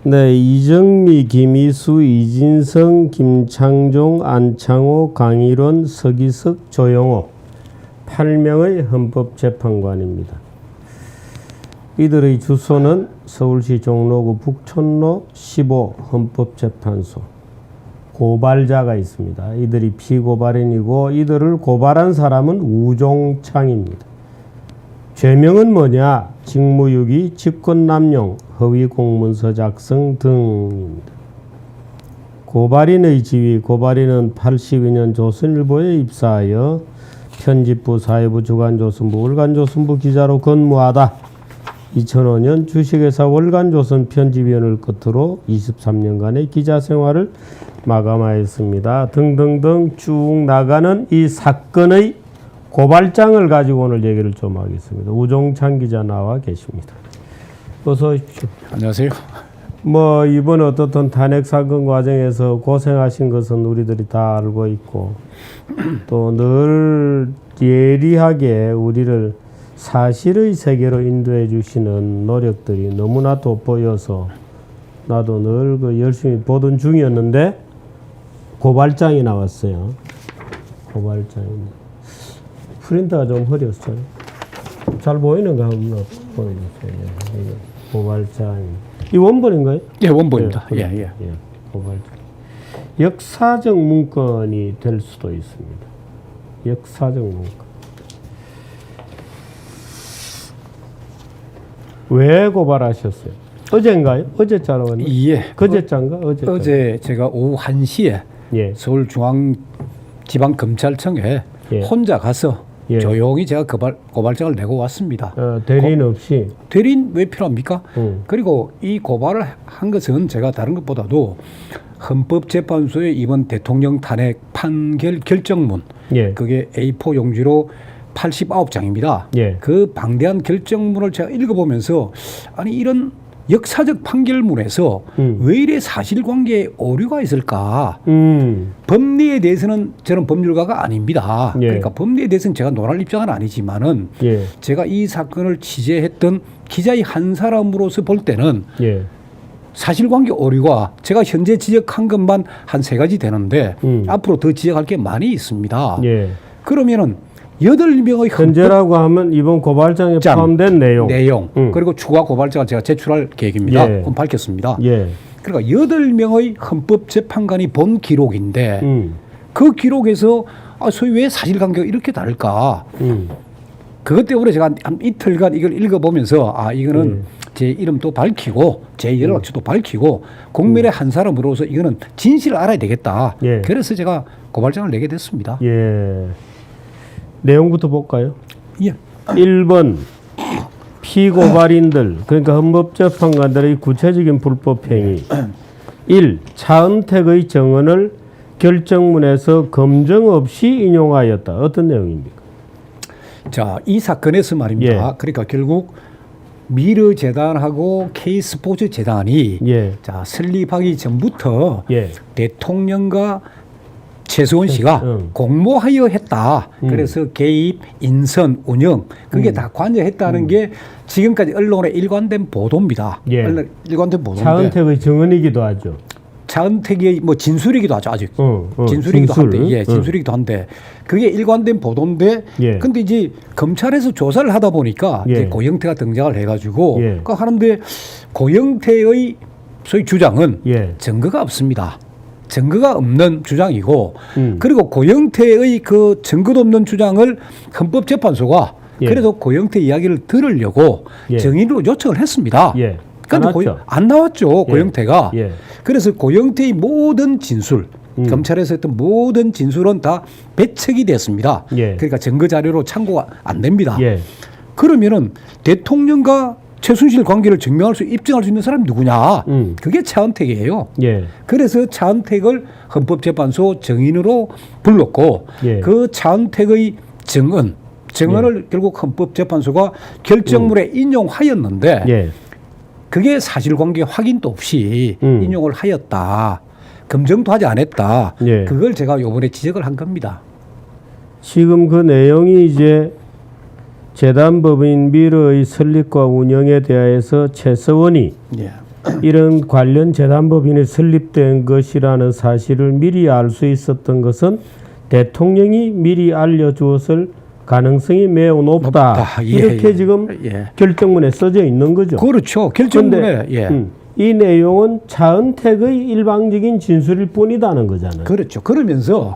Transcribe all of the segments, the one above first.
네, 이정미, 김희수, 이진성, 김창종, 안창호, 강일원, 서기석, 조영호 8명의 헌법재판관입니다. 이들의 주소는 서울시 종로구 북촌로 15 헌법재판소. 고발자가 있습니다. 이들이 피고발인이고 이들을 고발한 사람은 우종창입니다. 죄명은 뭐냐? 직무유기, 직권남용, 허위공문서 작성 등입니다. 고발인의 지위, 고발인은 82년 조선일보에 입사하여 편집부, 사회부, 주간조선부, 월간조선부 기자로 근무하다 2005년 주식회사 월간조선 편집위원을 끝으로 23년간의 기자 생활을 마감하였습니다. 등등등 쭉 나가는 이 사건의 고발장을 가지고 오늘 얘기를 좀 하겠습니다. 우종창 기자 나와 계십니다. 어서 오십시오. 안녕하세요. 뭐 이번 어떻든 탄핵 사건 과정에서 고생하신 것은 우리들이 다 알고 있고 또 늘 예리하게 우리를 사실의 세계로 인도해 주시는 노력들이 너무나 돋보여서 나도 늘 그 열심히 보던 중이었는데 고발장이 나왔어요. 고발장입니다. 프린터가 좀 흐렸어요. 잘 보이는가 한번 보여주세요. 고발장입니다. 이 원본인가요? 예, 원본입니다. 예, 예. 고발장. 역사적 문건이 될 수도 있습니다. 역사적 문건. 왜 고발하셨어요? 어제인가요? 어제 자라왔나요? 예. 그제짠가? 어제 제가 오후 1시에 예. 서울중앙지방검찰청에 혼자 가서 조용히 제가 고발장을 내고 왔습니다. 대리인 없이? 대리인 왜 필요합니까? 그리고 이 고발을 한 것은 제가 다른 것보다도 헌법재판소의 이번 대통령 탄핵 판결 결정문, 그게 A4 용지로 89장입니다. 그 방대한 결정문을 제가 읽어보면서 아니 이런 역사적 판결문에서 왜 이래 사실관계에 오류가 있을까? 법리에 대해서는 저는 법률가가 아닙니다. 그러니까 법리에 대해서는 제가 논할 입장은 아니지만은 제가 이 사건을 취재했던 기자의 한 사람으로서 볼 때는 사실관계 오류가 제가 현재 지적한 것만 한 3가지 되는데 앞으로 더 지적할 게 많이 있습니다. 그러면은 8명의 현재라고 하면 이번 고발장에 포함된 내용. 그리고 추가 고발장을 제가 제출할 계획입니다. 그건 밝혔습니다. 그러니까 8명의 헌법재판관이 본 기록인데 그 기록에서 소위 왜 사실관계가 이렇게 다를까? 그것 때문에 제가 한 이틀간 이걸 읽어보면서 이거는 제 이름도 밝히고 제 연락처도 밝히고 국민의 한 사람으로서 이거는 진실을 알아야 되겠다. 그래서 제가 고발장을 내게 됐습니다. 내용부터 볼까요? 1번 피고발인들 그러니까 헌법재판관들의 구체적인 불법행위 1. 차은택의 정언을 결정문에서 검증 없이 인용하였다. 어떤 내용입니까? 자, 이 사건에서 말입니다. 그러니까 결국 미르재단하고 K스포츠재단이 자, 설립하기 전부터 대통령과 최수원 씨가 공모하여 했다. 그래서 개입, 인선, 운영 그게 다 관여했다는 게 지금까지 언론에 일관된 보도입니다. 일관된 보도인데 차은택의 증언이기도 하죠. 차은택의 뭐 진술이기도 하죠. 아직 진술이기도 한데 진술이기도 한데 그게 일관된 보도인데 근데 이제 검찰에서 조사를 하다 보니까 이제 고영태가 등장을 해가지고 그러니까 하는데 고영태의 소위 주장은 증거가 없습니다. 증거가 없는 주장이고 그리고 고영태의 그 증거도 없는 주장을 헌법재판소가 그래도 고영태 이야기를 들으려고 증인으로 요청을 했습니다. 그런데 안 나왔죠. 고영태가. 그래서 고영태의 모든 진술 검찰에서 했던 모든 진술은 다 배척이 됐습니다. 그러니까 증거 자료로 참고가 안 됩니다. 그러면은 대통령과 최순실 관계를 입증할 수 있는 사람이 누구냐? 그게 차은택이에요. 그래서 차은택을 헌법재판소 증인으로 불렀고 그 차은택의 증언을 결국 헌법재판소가 결정문에 인용하였는데 그게 사실관계 확인도 없이 인용을 하였다. 검증도 하지 않았다. 그걸 제가 이번에 지적을 한 겁니다. 지금 그 내용이 이제 재단법인 미르의 설립과 운영에 대하여서 최서원이 이런 관련 재단법인이 설립된 것이라는 사실을 미리 알 수 있었던 것은 대통령이 미리 알려주었을 가능성이 매우 높다. 이렇게 지금 결정문에 써져 있는 거죠. 그렇죠. 결정문에. 이 내용은 차은택의 일방적인 진술일 뿐이다는 거잖아요. 그렇죠. 그러면서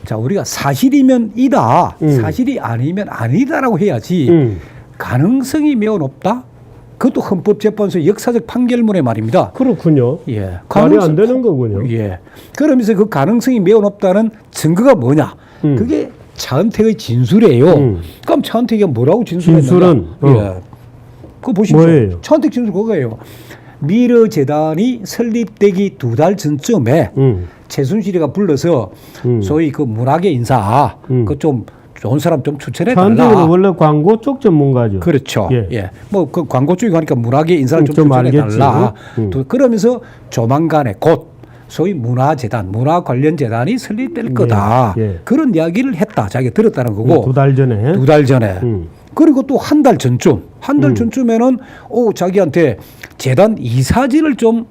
자 우리가 사실이면 이다, 사실이 아니면 아니다라고 해야지 가능성이 매우 높다. 그것도 헌법재판소 역사적 판결문의 말입니다. 그렇군요. 예, 말이 안 되는 거군요. 예. 그러면서 그 가능성이 매우 높다는 증거가 뭐냐? 그게 차은택의 진술이에요. 그럼 차은택이 뭐라고 진술했느냐? 진술은 예. 그거 보십시오. 뭐예요? 차은택 진술 그거예요. 미르재단이 설립되기 2달 전쯤에 최순실이가 불러서 소위 그 문학의 인사 그 좀 좋은 사람 좀 추천해 달라. 차은택은 원래 광고 쪽 전문가죠. 그렇죠. 예. 뭐 그 광고 쪽이 가니까 문학의 인사를 좀 추천해 달라. 그러면서 조만간에 곧 소위 문화재단, 문화 관련 재단이 설립될 거다. 그런 이야기를 했다. 자기가 들었다는 거고. 2달 전에. 2달 전에. 그리고 또 한 달 전쯤, 전쯤에는 자기한테 재단 이사진을 좀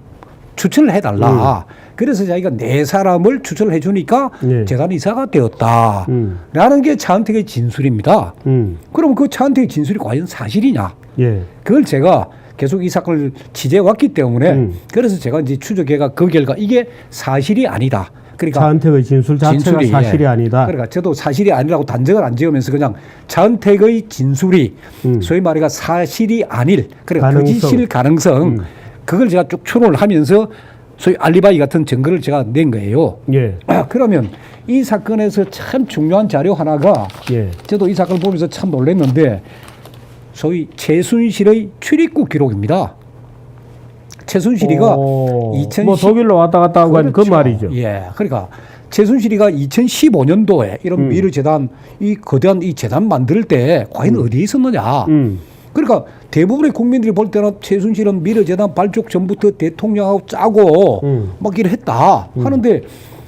추천을 해달라. 그래서 자기가 4사람을 추천을 해주니까 재단 이사가 되었다. 라는 게 차은택의 진술입니다. 그럼 그 차은택의 진술이 과연 사실이냐? 그걸 제가 계속 이 사건을 취재해 왔기 때문에 그래서 제가 이제 추적해가 그 결과 이게 사실이 아니다. 그러니까 차은택의 진술 자체가 사실이 아니다. 그러니까 저도 사실이 아니라고 단정을 안 지으면서 그냥 차은택의 진술이 소위 말해가 사실이 아닐, 그러니까 거짓일 가능성 그걸 제가 쭉 추론을 하면서 소위 알리바이 같은 증거를 제가 낸 거예요. 그러면 이 사건에서 참 중요한 자료 하나가 저도 이 사건을 보면서 참 놀랐는데 소위 최순실의 출입국 기록입니다. 최순실이가 2010 뭐 독일로 왔다 갔다 하고 하는 그 말이죠. 예, 그러니까 최순실이가 2015년도에 이런 미르재단 이 거대한 이 재단 만들 때 과연 어디에 있었느냐. 그러니까 대부분의 국민들이 볼 때는 최순실은 미르재단 발족 전부터 대통령하고 짜고 막 이래 했다 하는데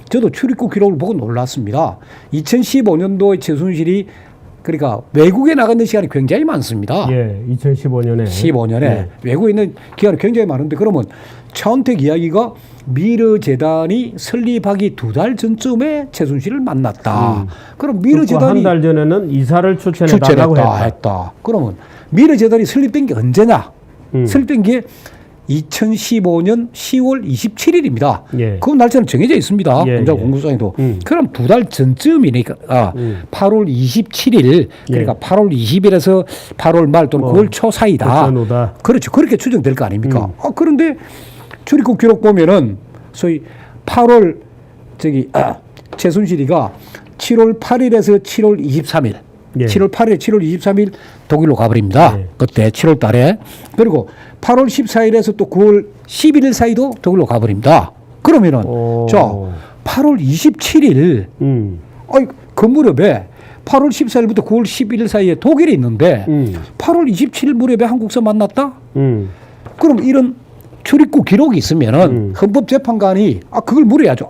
저도 출입국 기록을 보고 놀랐습니다. 2015년도에 최순실이 그러니까 외국에 나가는 시간이 굉장히 많습니다. 2015년에. 15년에 외국에 있는 기간이 굉장히 많은데 그러면 차은택 이야기가 미르재단이 설립하기 2달 전쯤에 최순실을 만났다. 그럼 미르재단이 한 달 전에는 이사를 추천해달라고 했다. 그러면 미르재단이 설립된 게 언제냐? 설립된 게 2015년 10월 27일입니다. 그 날짜는 정해져 있습니다. 검찰 공소장에도. 그럼 2달 전쯤이니까 8월 27일 그러니까 8월 20일에서 8월 말 또는 9월 초 사이다. 그렇죠. 그렇게 추정될 거 아닙니까? 그런데 출입국 기록 보면은 소위 8월 최순실이가 7월 8일에서 7월 23일 7월 8일, 7월 23일 독일로 가버립니다. 그때 7월 달에. 그리고 8월 14일에서 또 9월 11일 사이도 독일로 가버립니다. 그러면은, 자, 8월 27일, 그 무렵에 8월 14일부터 9월 11일 사이에 독일에 있는데 8월 27일 무렵에 한국서 만났다? 그럼 이런 출입국 기록이 있으면은 헌법재판관이 그걸 물어야죠.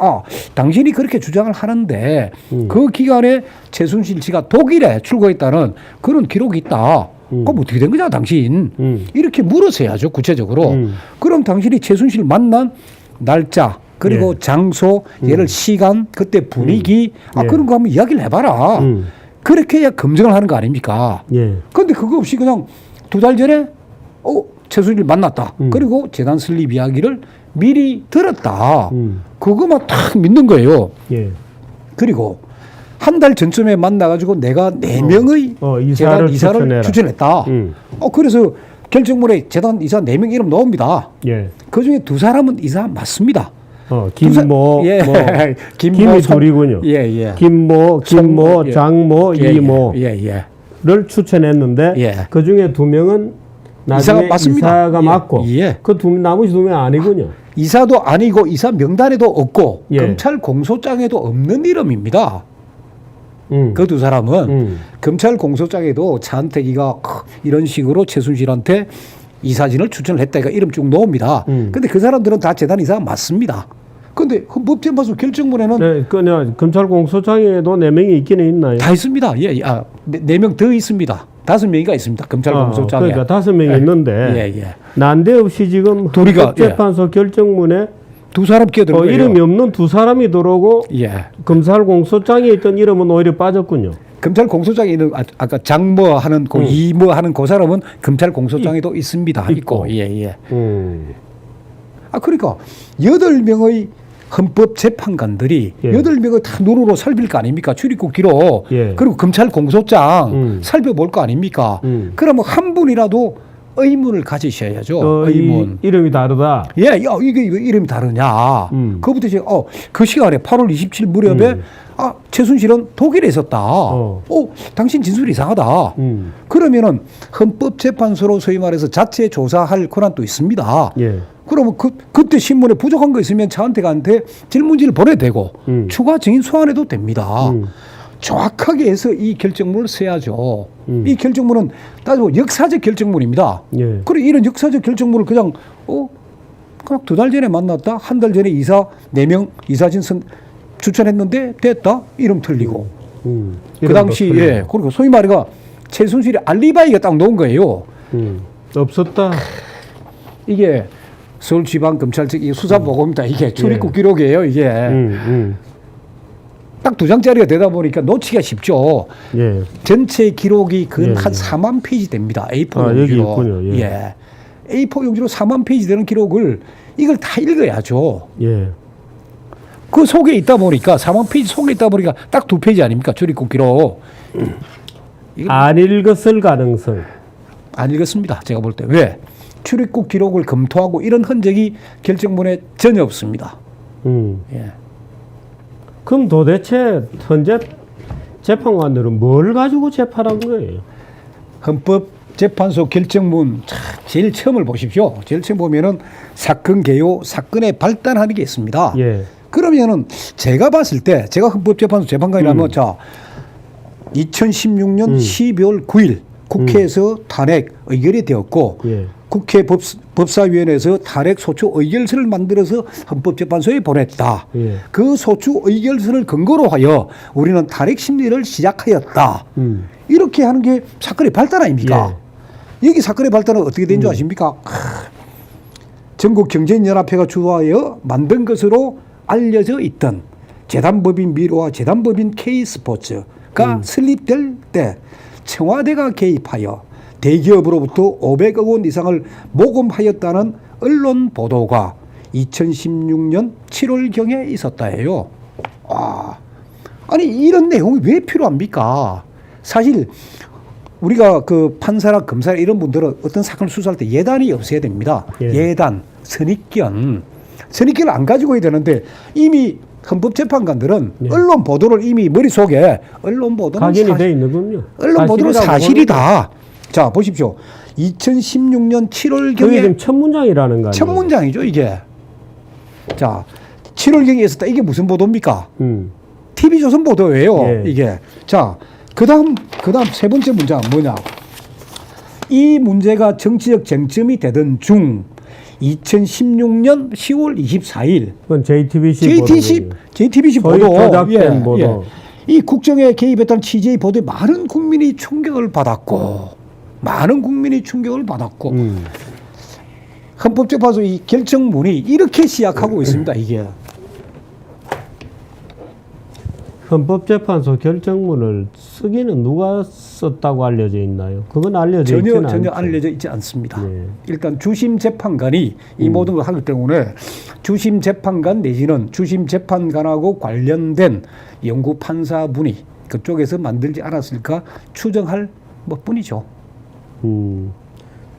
당신이 그렇게 주장을 하는데 그 기간에 최순실 씨가 독일에 출국했다는 그런 기록이 있다. 그럼 어떻게 된 거냐 당신. 이렇게 물었어야죠 구체적으로. 그럼 당신이 최순실 만난 날짜 그리고 장소 예를 시간 그때 분위기 그런 거 한번 이야기를 해봐라. 그렇게 해야 검증을 하는 거 아닙니까. 그런데 그거 없이 그냥 2달 전에 최순실 만났다. 그리고 재단 설립 이야기를 미리 들었다. 그거만 탁 믿는 거예요. 그리고 한 달 전쯤에 만나가지고 내가 4명의 재단 이사를 추천했다. 그래서 결정문에 재단 이사 4명 이름 나옵니다. 그중에 2사람은 이사 맞습니다. 김모, 김이 둘이군요. 김모, 장모, 이모를 추천했는데 그 중에 2명은 나중에 이사가 맞고 그 나머지 2명 아니군요. 이사도 아니고 이사 명단에도 없고 검찰 공소장에도 없는 이름입니다. 그 2사람은 검찰 공소장에도 차은택이가 이런 식으로 최순실한테 이사진을 추천을 했다. 이름 쭉 나옵니다. 근데 그 사람들은 다 재단 이사가 맞습니다. 근데 헌법재판소 결정문에는 검찰 공소장에도 4명이 있기는 있나요? 다 있습니다. 4명 더 있습니다. 5명이가 있습니다. 검찰 공소장에. 그러니까 5명이 있는데 난데없이 지금 헌법재판소 결정문에 두 사람 끼어들고 이름이 없는 두 사람이 들어오고 검찰 공소장에 있던 이름은 오히려 빠졌군요. 검찰 공소장에 있는 아까 장뭐 하는 이뭐 하는 그 사람은 검찰 공소장에도 있습니다. 있고. 그러니까 8명의 헌법 재판관들이 8명을 다 눈으로 살필 거 아닙니까? 출입국 기록 그리고 검찰 공소장 살펴볼 거 아닙니까? 그러면 한 분이라도 의문을 가지셔야죠. 의문. 이름이 다르다. 이게 이름이 다르냐. 그부터 이제 그 시간에 8월 27일 무렵에 최순실은 독일에 있었다. 당신 진술이 이상하다. 그러면은 헌법재판소로 소위 말해서 자체 조사할 권한도 있습니다. 그러면 그때 신문에 부족한 거 있으면 저한테 질문지를 보내도 되고 추가 증인 소환해도 됩니다. 정확하게 해서 이 결정문을 써야죠. 이 결정문은 따지고 역사적 결정문입니다. 그리고 이런 역사적 결정문을 그냥 2달 전에 만났다. 한 달 전에 이사 4명 이사진 추천했는데 됐다. 이름 틀리고. 그 당시 그리고 소위 말해가 최순실의 알리바이가 딱 놓은 거예요. 없었다. 이게 서울지방검찰 측 수사보고입니다. 이게 출입국 기록이에요. 이게. 딱 2장짜리가 되다 보니까 놓치기가 쉽죠. 전체 기록이 근 한 4만 페이지 됩니다. A4 용지로. A4 용지로 4만 페이지 되는 기록을 이걸 다 읽어야죠. 그 속에 있다 보니까 4만 페이지 속에 있다 보니까 딱 2페이지 아닙니까? 출입국 기록. 안 읽었을 가능성. 안 읽었습니다. 제가 볼 때. 왜? 출입국 기록을 검토하고 이런 흔적이 결정문에 전혀 없습니다. 그럼 도대체 현재 재판관들은 뭘 가지고 재판한 거예요? 헌법재판소 결정문 제일 처음을 보십시오. 제일 처음 보면은 사건 개요, 사건의 발단하는 게 있습니다. 그러면은 제가 봤을 때 제가 헌법재판소 재판관이라면 2016년 12월 9일 국회에서 탄핵 의결이 되었고 국회 법사위원회에서 탄핵 소추 의결서를 만들어서 헌법재판소에 보냈다. 그 소추 의결서를 근거로 하여 우리는 탄핵 심리를 시작하였다. 이렇게 하는 게 사건의 발단 아닙니까? 여기 사건의 발단은 어떻게 된 줄 아십니까? 전국경제연합회가 주도하여 만든 것으로 알려져 있던 재단법인 미르와 재단법인 K스포츠가 설립될 때 청와대가 개입하여 대기업으로부터 500억 원 이상을 모금하였다는 언론 보도가 2016년 7월경에 있었다 해요. 아니 이런 내용이 왜 필요합니까? 사실 우리가 그 판사나 검사 이런 분들은 어떤 사건을 수사할 때 예단이 없어야 됩니다. 예단, 선입견을 안 가지고 해야 되는데 이미 헌법재판관들은 언론 보도를 이미 머릿속에 언론 보도는 각인이 돼 있는군요. 언론 보도는 사실이다. 자 보십시오. 2016년 7월경에 그게 지금 첫 문장이라는 거 아니에요? 첫 문장이죠 이게. 자 7월경에 있었다. 이게 무슨 보도입니까? TV조선 보도예요. 이게. 자 그다음 세 번째 문장 뭐냐? 이 문제가 정치적 쟁점이 되던 중 2016년 10월 24일 그건 JTBC 보도. 조작된 보도. 이 국정에 개입했다는 취재의 보도에 많은 국민이 충격을 받았고 헌법재판소 이 결정문이 이렇게 시작하고 있습니다. 이게 헌법재판소 결정문을 쓰기는 누가 썼다고 알려져 있나요? 그건 알려져 있지 않죠. 전혀 알려져 있지 않습니다. 일단 주심 재판관이 이 모든 걸 하기 때문에 주심 재판관 내지는 주심 재판관하고 관련된 연구 판사분이 그쪽에서 만들지 않았을까 추정할 뿐이죠.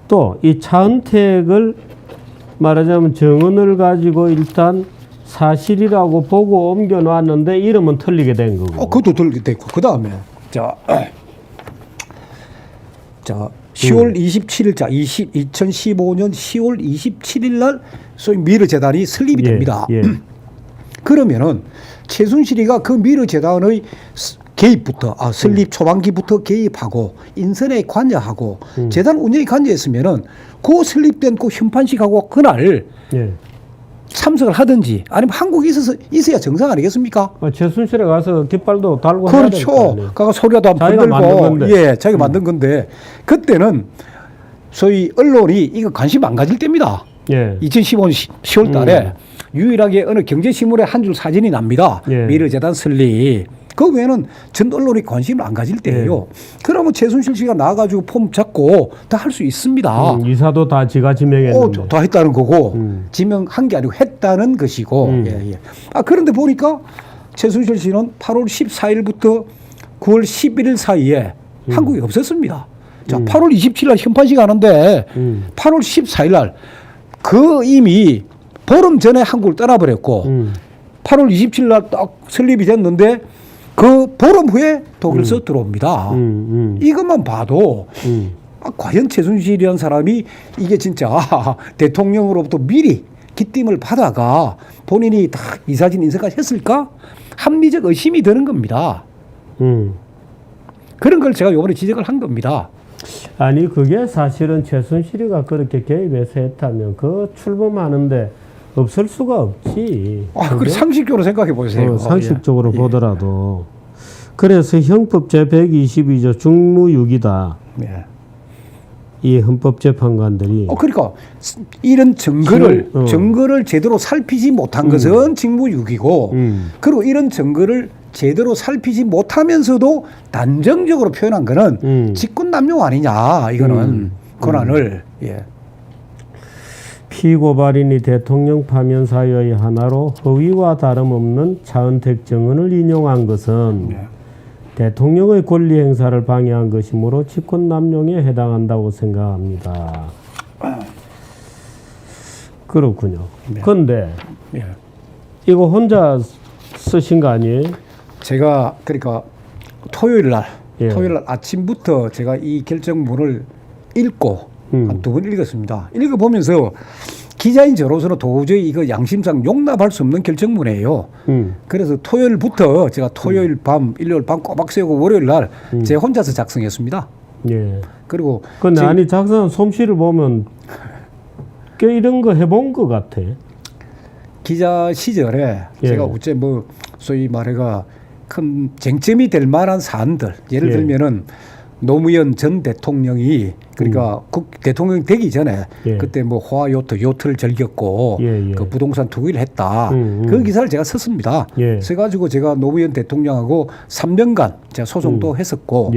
또 이 차은택을 말하자면 정언을 가지고 일단 사실이라고 보고 옮겨놨는데 이름은 틀리게 된 거고. 그것도 틀리게 됐고 그 다음에 자 10월 27일 2015년 10월 27일 날 소위 미르재단이 설립이 됩니다. 그러면은 최순실이가 그 미르재단의 개입부터 설립 초반기부터 개입하고 인선에 관여하고 재단 운영에 관여했으면은 그 설립된 그 현판식하고 그날 참석을 하든지 아니면 한국에 있어야 정상 아니겠습니까? 최순실에 가서 깃발도 달고 해야 그렇죠. 되니까요. 그가 소리라도 한번 자기가 만든 들고 건데. 예, 자기가 만든 건데 그때는 소위 언론이 이거 관심 안 가질 때입니다. 예. 2015년 10월 달에 유일하게 어느 경제신문에 한 줄 사진이 납니다. 예. 미르재단 설립. 그 외에는 전 언론이 관심을 안 가질 때예요. 그러면 최순실 씨가 나와가지고 폼 잡고 다 할 수 있습니다. 이사도 다 지가 지명했는데. 다 했다는 거고 지명한 게 아니고 했다는 것이고. 예, 예. 그런데 보니까 최순실 씨는 8월 14일부터 9월 11일 사이에 한국에 없었습니다. 자, 8월 27일 날 현판식 하는데 8월 14일 날 그 이미 보름 전에 한국을 떠나버렸고 8월 27일 날 딱 설립이 됐는데 그 보름 후에 독일서 들어옵니다. 이것만 봐도 과연 최순실이라는 사람이 이게 진짜 대통령으로부터 미리 기띔을 받아가 본인이 다 이 사진 인쇄까지 했을까? 합리적 의심이 드는 겁니다. 그런 걸 제가 이번에 지적을 한 겁니다. 아니 그게 사실은 최순실이가 그렇게 개입해서 했다면 그 출범하는데 없을 수가 없지. 그래 상식적으로 생각해 보세요. 상식적으로 보더라도. 그래서 형법 제122조 중무유기다. 예. 이 헌법재판관들이 그러니까 이런 증거를 제대로 살피지 못한 것은 직무유기고 그리고 이런 증거를 제대로 살피지 못하면서도 단정적으로 표현한 거는 직권남용 아니냐 이거는 권한을. 예. 피고발인이 대통령 파면 사유의 하나로 허위와 다름없는 차은택 증언을 인용한 것은 대통령의 권리 행사를 방해한 것이므로 직권남용에 해당한다고 생각합니다. 그렇군요. 그런데 이거 혼자 쓰신 거 아니에요? 제가 그러니까 토요일 날 아침부터 제가 이 결정문을 읽고 한 2번 읽었습니다. 읽어보면서 기자인 저로서는 도저히 이거 양심상 용납할 수 없는 결정문이에요. 그래서 토요일부터 제가 토요일 밤, 일요일 밤 꼬박 세우고 월요일 날 제가 혼자서 작성했습니다. 예. 그리고 근데 아니 작성한 솜씨를 보면 꽤 이런 거 해본 것 같아. 기자 시절에 제가 어째 뭐 소위 말해가 큰 쟁점이 될 만한 사안들 예를 들면은 노무현 전 대통령이 그러니까 대통령 되기 전에 그때 뭐 호화 요트를 즐겼고 그 부동산 투기를 했다. 그 기사를 제가 썼습니다. 써가지고 제가 노무현 대통령하고 3년간 제가 소송도 했었고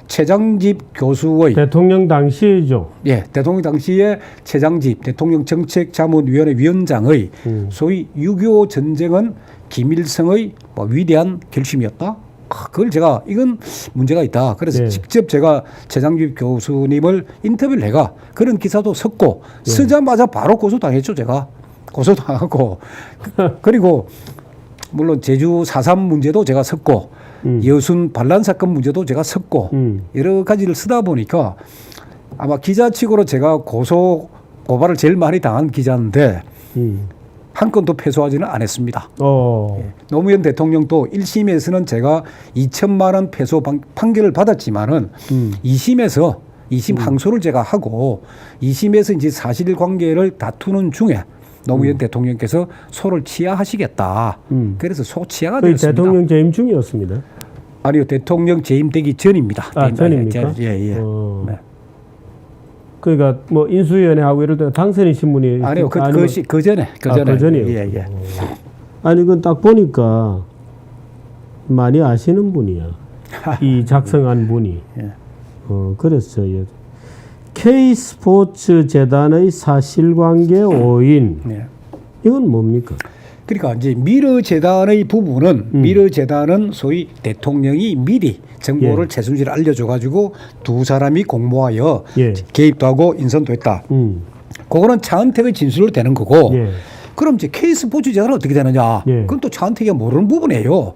최장집 교수의 대통령 당시죠. 대통령 당시에 최장집 대통령 정책자문위원회 위원장의 소위 6.25 전쟁은 김일성의 뭐 위대한 결심이었다. 그걸 제가 이건 문제가 있다. 그래서 직접 제가 최장집 교수님을 인터뷰를 해가 그런 기사도 썼고 쓰자마자 바로 고소당했죠. 제가 고소당하고 그리고 물론 제주 4.3 문제도 제가 썼고 여순 반란 사건 문제도 제가 썼고 여러 가지를 쓰다 보니까 아마 기자측으로 제가 고발을 제일 많이 당한 기자인데 한 건도 패소하지는 않았습니다. 노무현 대통령도 1심에서는 제가 2천만 원 패소 판결을 받았지만은 2심 항소를 제가 하고 2심에서 이제 사실관계를 다투는 중에 노무현 대통령께서 소를 취하하시겠다. 그래서 소 취하가 되었습니다. 대통령 재임 중이었습니다. 아니요, 대통령 재임되기 전입니다. 전입니까? 예. 그러니까 뭐 인수위원회하고 이럴 때 당선인 신문이 아니요, 그 전에. 그 전이요. 예. 아니 그건 딱 보니까 많이 아시는 분이야. 이 작성한 분이. 그랬어요. K스포츠 재단의 사실관계 오인. 이건 뭡니까? 그러니까 이제 미르재단의 부분은 미르재단은 소위 대통령이 미리 정보를 최순실에 알려줘가지고 두 사람이 공모하여 개입도 하고 인선도 했다. 그거는 차은택의 진술로 되는 거고 그럼 이제 K스포츠 재단은 어떻게 되느냐. 그건 또 차은택이 모르는 부분이에요.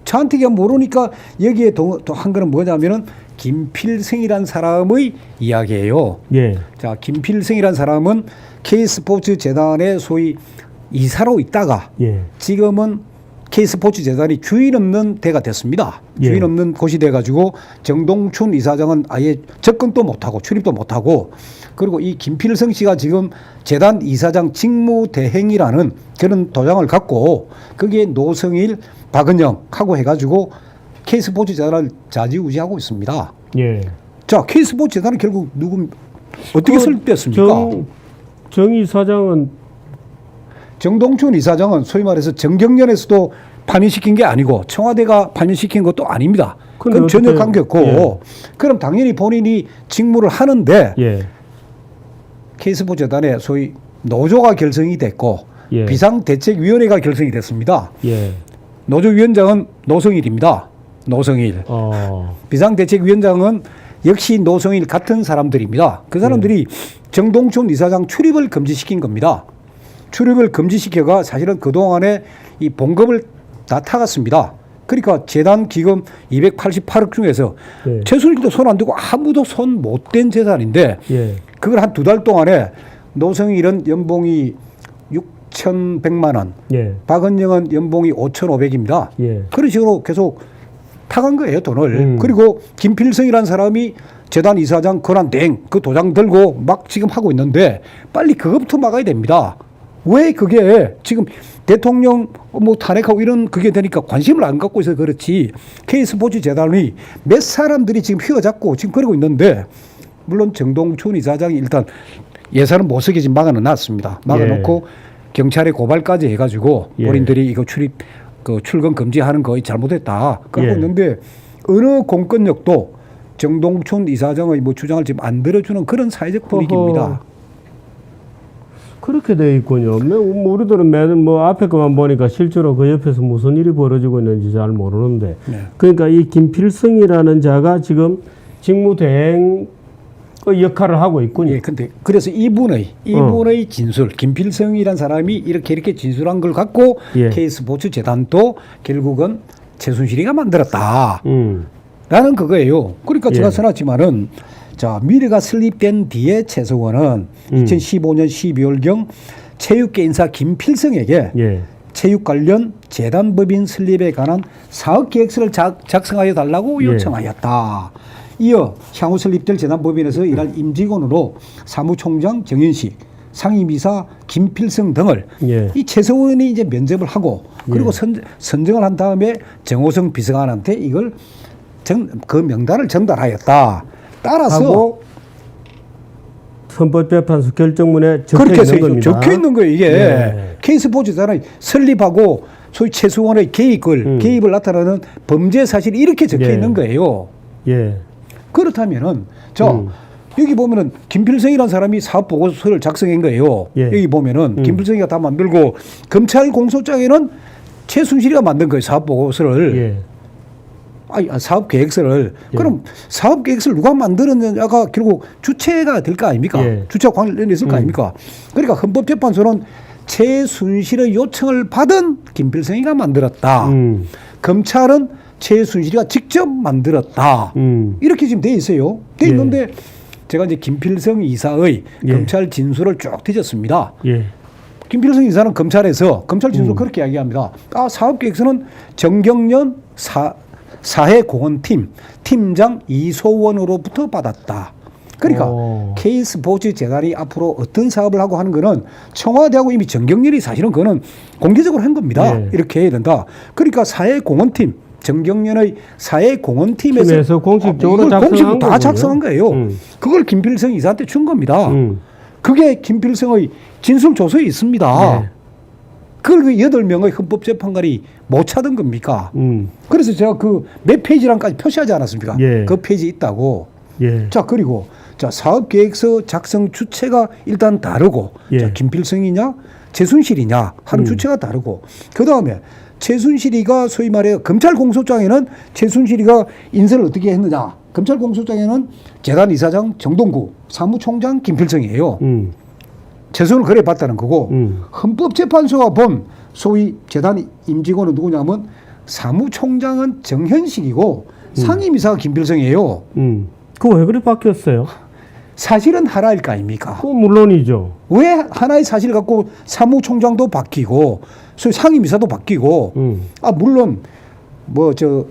차은택이 모르니까 여기에 또 한 거는 뭐냐면은 김필승이라는 사람의 이야기예요. 자, 김필승이라는 사람은 K스포츠 재단의 소위 이사로 있다가 지금은 K스포츠 재단이 주인 없는 데가 됐습니다. 주인 예. 없는 곳이 돼가지고 정동춘 이사장은 아예 접근도 못하고 출입도 못하고 그리고 이 김필성 씨가 지금 재단 이사장 직무대행이라는 그런 도장을 갖고 거기에 노성일, 박은영하고 해가지고 K스포츠 재단을 좌지우지하고 있습니다. 예. 자, K스포츠 재단은 결국 어떻게 설립됐습니까? 정 이사장은 정동춘 이사장은 소위 말해서 정경련에서도 파면시킨 게 아니고 청와대가 파면시킨 것도 아닙니다. 그건 전혀 관계없고 예. 그럼 당연히 본인이 직무를 하는데 예. K스포츠 재단에 소위 노조가 결성이 됐고 예. 비상대책위원회가 결성이 됐습니다. 예. 노조위원장은 노성일입니다. 노성일. 비상대책위원장은 역시 노성일 같은 사람들입니다. 그 사람들이 정동춘 이사장 출입을 금지시킨 겁니다. 출입을 금지시켜가 사실은 그동안에 이 봉급을 다 타갔습니다. 그러니까 재단 기금 288억 중에서 최순실도 손 안 대고 아무도 손 못 댄 재산인데 그걸 한 2달 동안에 노성일은 연봉이 6,100만 원, 박은영은 연봉이 5,500입니다. 그런 식으로 계속 타간 거예요, 돈을. 그리고 김필성이라는 사람이 재단 이사장 권한대행 그 도장 들고 막 지금 하고 있는데 빨리 그것부터 막아야 됩니다. 왜 그게 지금 대통령 뭐 탄핵하고 이런 그게 되니까 관심을 안 갖고 있어서 그렇지 K스포츠 재단이 몇 사람들이 지금 휘어잡고 지금 그러고 있는데 물론 정동춘 이사장이 일단 예산은 못 쓰게 지금 막아는 놨습니다. 막아놓고 경찰에 고발까지 해가지고 본인들이 이거 출근 금지하는 거 잘못했다 그러고 있는데 어느 공권력도 정동춘 이사장의 뭐 주장을 지금 안 들어주는 그런 사회적 분위기입니다. 그렇게 돼 있군요. 우리들은 매년 뭐 앞에 것만 보니까 실제로 그 옆에서 무슨 일이 벌어지고 있는지 잘 모르는데. 그러니까 이 김필성이라는 자가 지금 직무대행 역할을 하고 있군요. 근데 그래서 이분의 진술, 김필성이라는 사람이 이렇게 진술한 걸 갖고 K스포츠 재단도 결국은 최순실이가 만들었다. 라는 그거예요. 그러니까 제가 써놨지만은 자, 미래가 설립된 뒤에 최서원은 2015년 12월경 체육계 인사 김필성에게 체육 관련 재단법인 설립에 관한 사업 계획서를 작성하여 달라고 요청하였다. 이어 향후 설립될 재단법인에서 일할 임직원으로 사무총장 정현식, 상임이사 김필성 등을 이 최서원이 이제 면접을 하고 그리고 선정을 한 다음에 정호성 비서관한테 이걸 그 명단을 전달하였다. 따라서 헌법재판소 결정문에 적혀 있는 겁니다. 적혀 있는 거예요. 이게 K스포츠 재단이 설립하고 소위 최수원의 개입을 나타내는 범죄 사실이 이렇게 적혀 있는 거예요. 그렇다면은 여기 보면은 김필성이라는 사람이 사업 보고서를 작성한 거예요. 여기 보면은 김필성이가 다 만들고 검찰 공소장에는 최순실이가 만든 거예요. 사업 보고서를. 사업 계획서를. 그럼 사업 계획서를 누가 만들었느냐가 결국 주체가 될 거 아닙니까? 주체와 관련이 있을 거 아닙니까? 그러니까 헌법재판소는 최순실의 요청을 받은 김필성이가 만들었다. 검찰은 최순실이가 직접 만들었다. 이렇게 지금 돼 있어요. 돼 있는데 제가 이제 김필성 이사의 검찰 진술을 쭉 뒤졌습니다. 김필성 이사는 검찰에서 검찰 진술 그렇게 이야기합니다. 사업 계획서는 정경련 사회공헌팀 팀장 이소원으로부터 받았다. 그러니까 K스포츠 재단이 앞으로 어떤 사업을 하고 하는 거는 청와대하고 이미 정경련이 사실은 그거는 공개적으로 한 겁니다. 이렇게 해야 된다. 그러니까 사회공헌팀 정경련의 사회공헌팀에서 공식적으로 공식으로 다 작성한 거예요. 그걸 김필성 이사한테 준 겁니다. 그게 김필성의 진술 조서에 있습니다. 그걸 그 8명의 헌법재판관이 못 찾은 겁니까? 그래서 제가 그 몇 페이지랑까지 표시하지 않았습니까? 그 페이지 있다고. 자, 그리고 사업계획서 작성 주체가 일단 다르고 자, 김필성이냐 최순실이냐 하는 주체가 다르고 그 다음에 최순실이가 소위 말해 검찰 공소장에는 최순실이가 인사를 어떻게 했느냐. 검찰 공소장에는 재단 이사장 정동구, 사무총장 김필성이에요. 최선을 그래 봤다는 거고 헌법재판소가 본 소위 재단 임직원은 누구냐면 사무총장은 정현식이고 상임이사가 김필성이에요. 그거 왜 그래 바뀌었어요? 사실은 하나일 거 아닙니까? 그 물론이죠. 왜 하나의 사실을 갖고 사무총장도 바뀌고 상임이사도 바뀌고 물론 뭐 저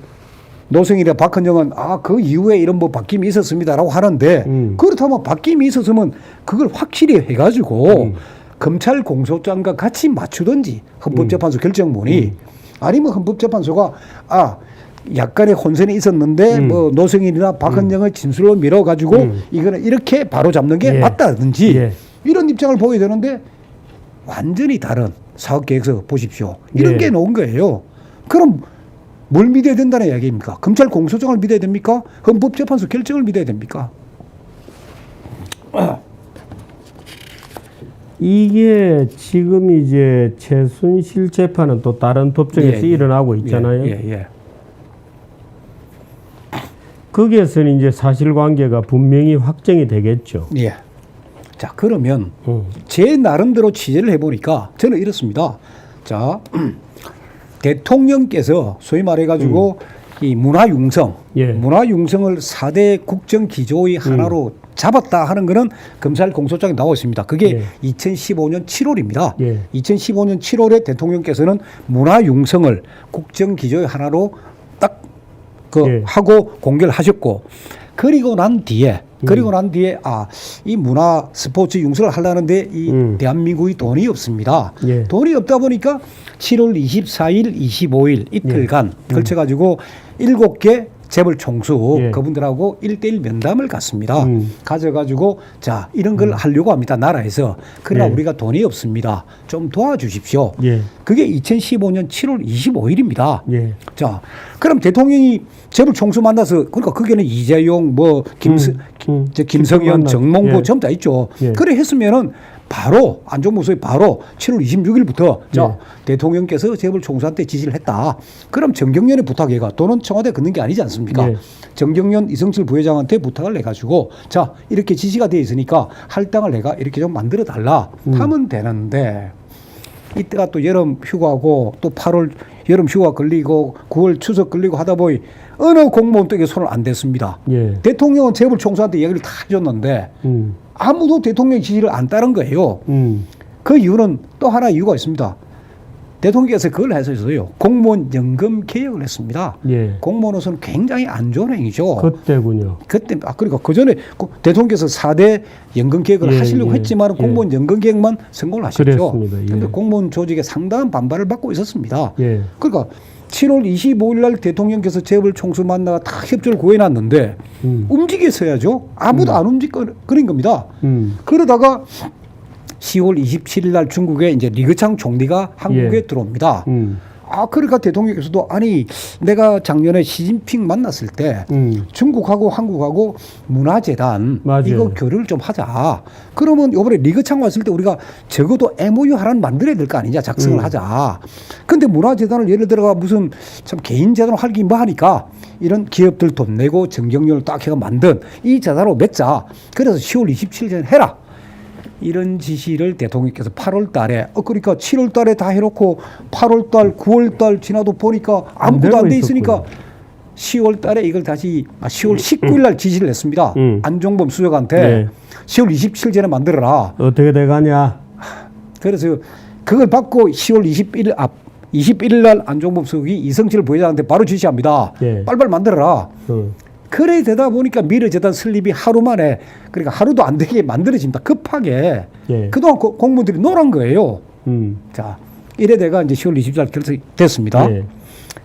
노승일이나 박헌정은 그 이후에 이런 뭐 바뀜이 있었습니다라고 하는데 그렇다면 바뀜이 있었으면 그걸 확실히 해가지고 검찰 공소장과 같이 맞추든지 헌법재판소 결정문이 아니면 헌법재판소가 약간의 혼선이 있었는데 뭐 노승일이나 박헌정의 진술로 밀어가지고 이거는 이렇게 바로 잡는 게 맞다든지 이런 입장을 보여야 되는데 완전히 다른 사업계획서 보십시오. 이런 게 나온 거예요. 그럼 뭘 믿어야 된다는 이야기입니까? 검찰 공소장을 믿어야 됩니까? 헌법재판소 결정을 믿어야 됩니까? 이게 지금 이제 최순실 재판은 또 다른 법정에서 일어나고 있잖아요. 거기에서는 이제 사실관계가 분명히 확정이 되겠죠. 예. 자, 그러면 제 나름대로 취재를 해보니까 저는 이렇습니다. 자, 대통령께서 소위 말해가지고 이 문화융성, 문화융성을 4대 국정기조의 하나로 잡았다 하는 거는 검찰 공소장에 나와 있습니다. 그게 2015년 7월입니다. 2015년 7월에 대통령께서는 문화융성을 국정기조의 하나로 딱 하고 공개를 하셨고 그리고 난 뒤에 이 문화 스포츠 융성을 하려는데 이 대한민국이 돈이 없습니다. 돈이 없다 보니까 7월 24일, 25일 이틀간 걸쳐가지고 7개 재벌 총수 그분들하고 1대1 면담을 갖습니다. 가져가지고 자 이런 걸 하려고 합니다. 나라에서. 그러나 우리가 돈이 없습니다. 좀 도와주십시오. 그게 2015년 7월 25일입니다. 자 그럼 대통령이 재벌 총수 만나서 그러니까 거기는 이재용 뭐 김성현 정몽구 전부 다 있죠. 그래 했으면은 바로 안종범수에 바로 7월 26일부터 자 대통령께서 재벌 총수한테 지시를 했다. 그럼 정경련에 부탁해가 돈은 청와대 걷는 게 아니지 않습니까? 정경련 이성철 부회장한테 부탁을 해가지고 자 이렇게 지시가 되어 있으니까 할당을 내가 이렇게 좀 만들어 달라 하면 되는데 이때가 또 여름 휴가고 또 8월 여름 휴가 걸리고 9월 추석 걸리고 하다 보니 어느 공무원도 이게 손을 안 댔습니다. 대통령은 재벌 총수한테 얘기를 다 해줬는데 아무도 대통령의 지시를 안 따른 거예요. 그 이유는 또 하나 이유가 있습니다. 대통령께서 그걸 해서요. 공무원 연금 개혁을 했습니다. 공무원으로서는 굉장히 안 좋은 행위죠. 그때군요. 그때 그러니까 그 전에 대통령께서 4대 연금 개혁을 하시려고 했지만 공무원 연금 개혁만 성공을 하셨죠. 그런데 공무원 조직에 상당한 반발을 받고 있었습니다. 그러니까 7월 25일 날 대통령께서 재벌 총수 만나가 다 협조를 구해놨는데 움직였어야죠. 아무도 안 움직거린 겁니다. 그러다가 10월 27일 날 중국에 이제 리그창 총리가 한국에 들어옵니다. 그러니까 대통령께서도 아니 내가 작년에 시진핑 만났을 때 중국하고 한국하고 문화재단 이거 교류를 좀 하자. 그러면 이번에 리그창 왔을 때 우리가 적어도 MOU 하나는 만들어야 될 거 아니냐 작성을 하자. 근데 문화재단을 예를 들어가 무슨 참 개인재단을 할기 뭐 하니까 이런 기업들 돈 내고 정경련을 딱 해가 만든 이 재단으로 맺자. 그래서 10월 27일 전에 해라. 이런 지시를 대통령께서 8월 달에 그러니까 7월 달에 다 해놓고 8월 달 9월 달 지나도 보니까 아무것도 안 돼 있으니까 10월 달에 이걸 다시 10월 19일 날 지시를 했습니다. 안종범 수석한테 10월 27일 전에 만들어라. 어떻게 돼가냐. 그래서 그걸 받고 10월 21일 날 안종범 수석이 이성철 부회장한테 바로 지시합니다. 빨리빨리 만들어라. 그래 되다 보니까 미르재단 설립이 하루 만에 그러니까 하루도 안 되게 만들어집니다. 급하게. 그동안 공무원들이 노란 거예요. 자, 이래 돼가 이제 10월 20일 날 결정됐습니다.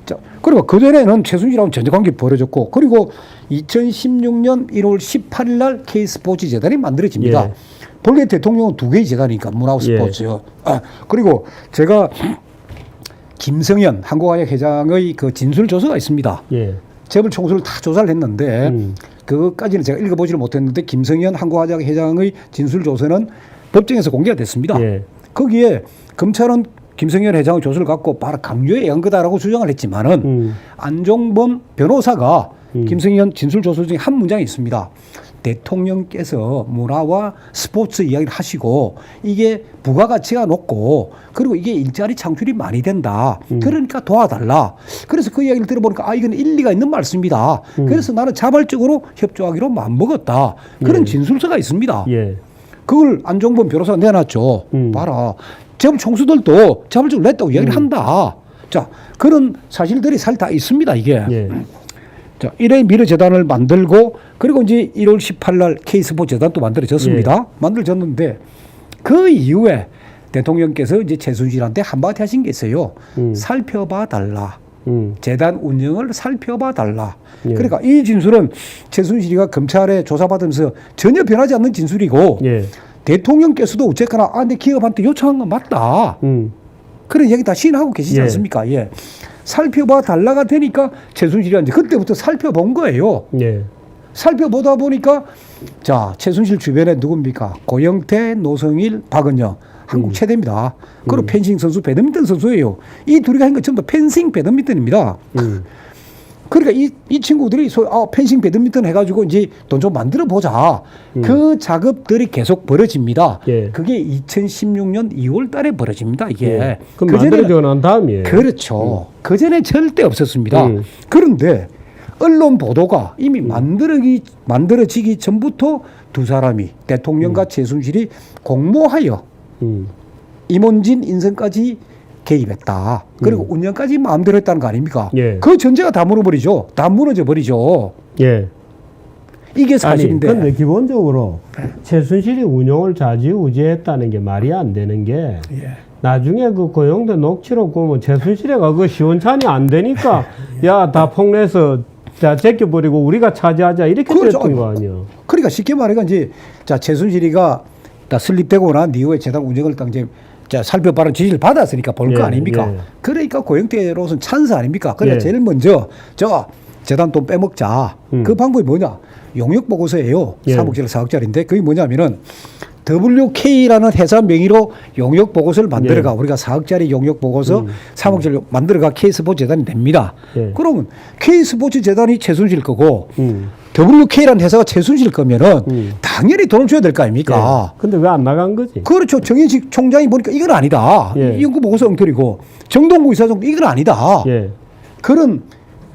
자, 그리고 그전에는 최순실하고는 전쟁관계 벌어졌고 그리고 2016년 1월 18일 날 K스포츠 재단이 만들어집니다. 본래 대통령은 2개의 재단이니까 문화와 스포츠. 그리고 제가 김성현 한국화약 회장의 그 진술 조서가 있습니다. 재벌 총수를 다 조사를 했는데 그것까지는 제가 읽어보지를 못했는데 김성현 한국화약 회장의 진술 조서는 법정에서 공개가 됐습니다. 거기에 검찰은 김성현 회장의 조서를 갖고 바로 강요에 의한 거다라고 주장을 했지만은 안종범 변호사가 김성현 진술 조서 중에 한 문장이 있습니다. 대통령께서 문화와 스포츠 이야기를 하시고 이게 부가가치가 높고 그리고 이게 일자리 창출이 많이 된다. 그러니까 도와달라. 그래서 그 이야기를 들어보니까 이건 일리가 있는 말씀이다. 그래서 나는 자발적으로 협조하기로 마음먹었다. 그런 진술서가 있습니다. 예. 그걸 안종범 변호사가 내놨죠. 봐라. 재벌 총수들도 자발적으로 냈다고 이야기를 한다. 자, 그런 사실들이 사실 다 있습니다, 이게. 예. 자, 1회 미래재단을 만들고 그리고 이제 1월 18일 날 K스포츠 재단도 만들어졌습니다. 예. 만들어졌는데 그 이후에 대통령께서 이제 최순실한테 한마디 하신 게 있어요. 살펴봐 달라. 재단 운영을 살펴봐 달라. 예. 그러니까 이 진술은 최순실이가 검찰에 조사받으면서 전혀 변하지 않는 진술이고 예. 대통령께서도 어쨌거나 내 기업한테 요청한 건 맞다. 그런 얘기 다 시인하고 계시지 예. 않습니까? 예. 살펴봐 달라가 되니까 최순실이 이제 그때부터 살펴본 거예요. 예. 살펴보다 보니까 자, 최순실 주변에 누굽니까? 고영태, 노성일, 박은영. 한국 최대입니다. 그리고 펜싱 선수, 배드민턴 선수예요. 이 둘이 한 것 전부 다 펜싱 배드민턴입니다. 그러니까 이 친구들이 펜싱 배드민턴 해가지고 이제 돈 좀 만들어 보자. 그 작업들이 계속 벌어집니다. 예. 그게 2016년 2월 달에 벌어집니다. 이게. 예. 그럼 만들어지고 난 다음이에요. 그렇죠. 그 전에 절대 없었습니다. 그런데 언론 보도가 이미 만들어지기 전부터 두 사람이 대통령과 최순실이 공모하여 임원진 인선까지 개입했다. 그리고 운영까지 마음대로 했다는 거 아닙니까? 예. 그 전제가 다 무너버리죠. 다 무너져 버리죠. 예. 이게 사실인데. 근데 기본적으로 최순실이 운영을 좌지우지했다는 게 말이 안 되는 게 예. 나중에 그 고영대 녹취록 보면 최순실이가 그 시원찮이 안 되니까 야, 다 폭로해서 자, 제껴버리고 우리가 차지하자 이렇게 그렇죠. 됐던 거 아니야. 그러니까 쉽게 말해가 이제 자, 최순실이가 다 설립되고 난 이후에 재단 운영을 딱 이제 자, 살펴봐라 지시를 받았으니까 볼 거 예, 아닙니까? 예. 그러니까 고영태로서는 찬스 아닙니까? 그러니까 예. 제일 먼저 재단 돈 빼먹자. 그 방법이 뭐냐? 용역 보고서예요. 예. 3억짜리 4억짜리인데 그게 뭐냐면은 WK라는 회사 명의로 용역 보고서를 만들어가. 예. 우리가 4억짜리 용역 보고서 3억짜리 만들어가 K스포츠 재단이 됩니다. 예. 그러면 K스포츠 재단이 최순실 거고 WK라는 회사가 최순실 거면은 당연히 돈을 줘야 될 거 아닙니까? 예. 근데 왜 안 나간 거지? 그렇죠. 정인식 총장이 보니까 이건 아니다. 예. 이 연구 보고서 엉터리고 정동구 이사장도 이건 아니다. 예. 그런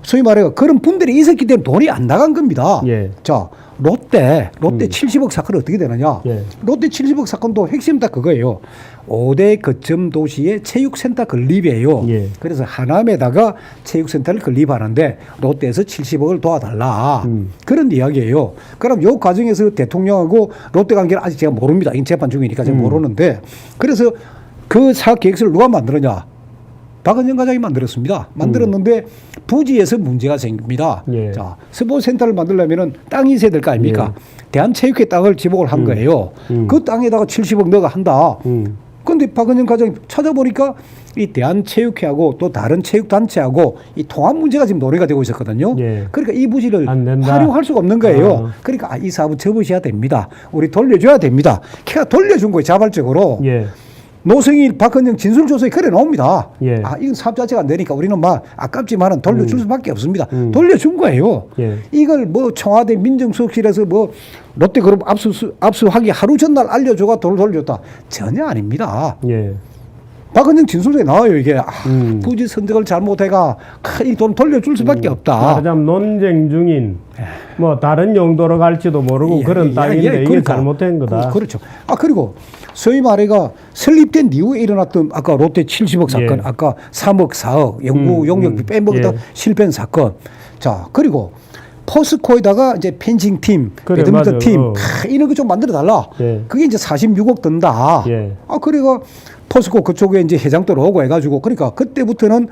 소위 말해 그런 분들이 있었기 때문에 돈이 안 나간 겁니다. 예. 자, 롯데 70억 사건이 어떻게 되느냐? 예. 롯데 70억 사건도 핵심 다 그거예요. 5대 거점 도시의 체육센터 건립이에요. 예. 그래서 하남에다가 체육센터를 건립하는데 롯데에서 70억을 도와달라. 그런 이야기예요. 그럼 이 과정에서 대통령하고 롯데 관계는 아직 제가 모릅니다. 이 재판 중이니까 제가 모르는데 그래서 그 사업 계획서를 누가 만들었냐? 박은영 과장이 만들었습니다. 만들었는데 부지에서 문제가 생깁니다. 예. 자, 스포츠센터를 만들려면 땅이 있어야 될 거 아닙니까? 대한체육회 땅을 지목을 한 거예요. 그 땅에다가 70억 넣어가 한다. 그런데 박은영 과장이 찾아보니까 이 대한체육회하고 또 다른 체육단체하고 이 통합 문제가 지금 논의가 되고 있었거든요. 예. 그러니까 이 부지를 안 된다. 활용할 수가 없는 거예요. 그러니까 이 사업은 접으셔야 됩니다. 우리 돌려줘야 됩니다. 걔가 돌려준 거예요. 자발적으로. 예. 노승일, 박헌영 진술조서에 그래 나옵니다. 예. 이건 사업 자체가 안 되니까 우리는 막 아깝지만은 돌려줄 수밖에 없습니다. 돌려준 거예요. 예. 이걸 뭐 청와대 민정수석실에서 뭐 롯데그룹 압수하기 하루 전날 알려줘가 돈을 돌려줬다. 전혀 아닙니다. 예. 박헌영 진술서에 나와요 이게. 부지 선정을 잘못해가 이 돈 돌려줄 수밖에 없다. 말하자면 논쟁 중인 뭐 다른 용도로 갈지도 모르고 그런 땅인데 이게 그러니까. 잘못된 거다. 그렇죠. 그리고 소위 말해가 설립된 이후에 일어났던 아까 롯데 70억 사건, 예. 아까 3억, 4억 연구 용역비 빼먹다 예. 실패한 사건. 자, 그리고 포스코에다가 이제 펜싱 팀, 그래, 배드민턴 맞아요. 팀 이런 거 좀 만들어 달라. 예. 그게 이제 46억 든다. 예. 그리고 포스코 그쪽에 이제 회장도 오고 해가지고 그러니까 그때부터는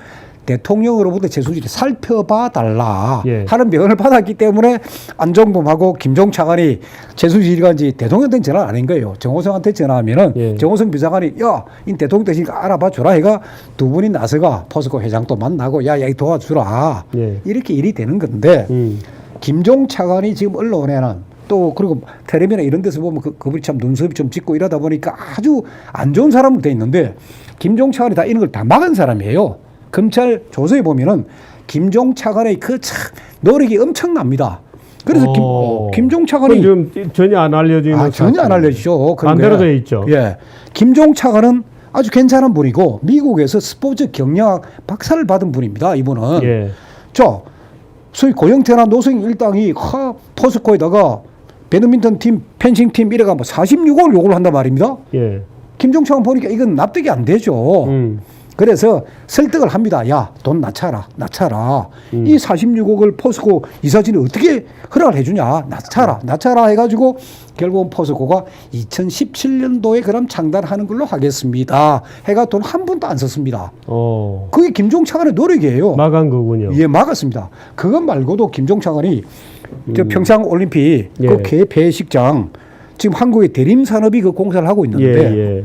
대통령으로부터 최순실이 살펴봐 달라 예. 하는 명을 받았기 때문에 안종범하고 김종 차관이 최순실이가 이제 대통령한테 전화를 안 한 거예요. 정호성한테 전화하면은 예. 정호성 비서관이 이 대통령 되시니까 알아봐 주라 해가 두 분이 나서가 포스코 회장도 만나고 이 도와주라. 예. 이렇게 일이 되는 건데 김종 차관이 지금 언론에는 또 그리고 텔레비나 이런 데서 보면 그분이 참 눈썹이 좀 짙고 이러다 보니까 아주 안 좋은 사람으로 돼 있는데 김종 차관이 다 이런 걸 다 막은 사람이에요. 검찰 조서에 보면은 김종 차관의 그 참 노력이 엄청납니다. 그래서 김종차관이 지금 전혀 안 알려지는 전혀 안 알려지죠. 반대로 돼 있죠. 예, 김종차관은 아주 괜찮은 분이고 미국에서 스포츠 경영학 박사를 받은 분입니다. 이분은 예. 자, 소위 고영태나 노승 일당이 포스코에다가 배드민턴 팀, 펜싱 팀 이래가 뭐 46억을 요구를 한단 말입니다. 예. 김종차관 보니까 이건 납득이 안 되죠. 그래서 설득을 합니다. 야, 돈 낮춰라. 이 46억을 포스코 이사진이 어떻게 허락을 해주냐. 낮춰라 해가지고 결국은 포스코가 2017년도에 그럼 창단하는 걸로 하겠습니다. 해가 돈 한 푼도 안 썼습니다. 그게 김종차관의 노력이에요. 막은 거군요. 예, 막았습니다. 그것 말고도 김종차관이 저 평창 올림픽 예. 그 개폐식장 지금 한국의 대림 산업이 그 공사를 하고 있는데 예.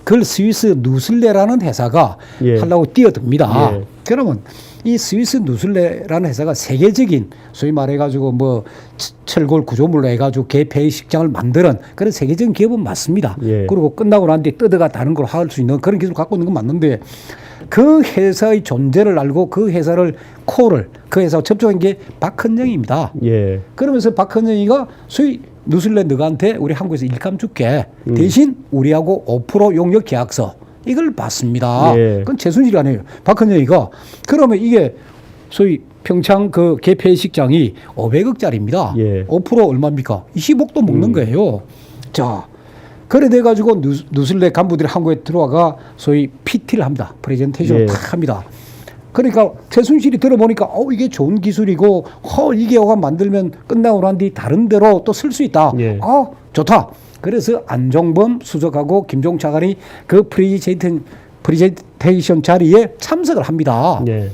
그걸 스위스 누슬레라는 회사가 예. 하려고 뛰어듭니다. 예. 그러면 이 스위스 누슬레라는 회사가 세계적인 소위 말해가지고 뭐 철골 구조물로 해가지고 개폐식장을 만드는 그런 세계적인 기업은 맞습니다. 예. 그리고 끝나고 난 뒤에 뜯어가 다른 걸 할 수 있는 그런 기술을 갖고 있는 건 맞는데 그 회사의 존재를 알고 그 회사를 그 회사와 접촉한 게 박헌영입니다. 예. 그러면서 박헌영이가 소위 누슬레 너한테 우리 한국에서 일감 줄게. 대신 우리하고 5% 용역 계약서 이걸 받습니다. 예. 그건 최순실이 아니에요. 박헌영이가 그러면 이게 소위 평창 그 개폐식장이 500억짜리입니다. 예. 5% 얼마입니까? 20억도 먹는 거예요. 자, 그래 돼가지고 누슬레 간부들이 한국에 들어와가 소위 PT를 합니다. 프레젠테이션을 예. 탁 합니다. 그러니까 최순실이 들어보니까 이게 좋은 기술이고 이게 만들면 끝나고 난 뒤 다른 데로 또 쓸 수 있다. 예. 좋다. 그래서 안종범 수석하고 김종차관이 그 프레젠테이션 자리에 참석을 합니다. 예.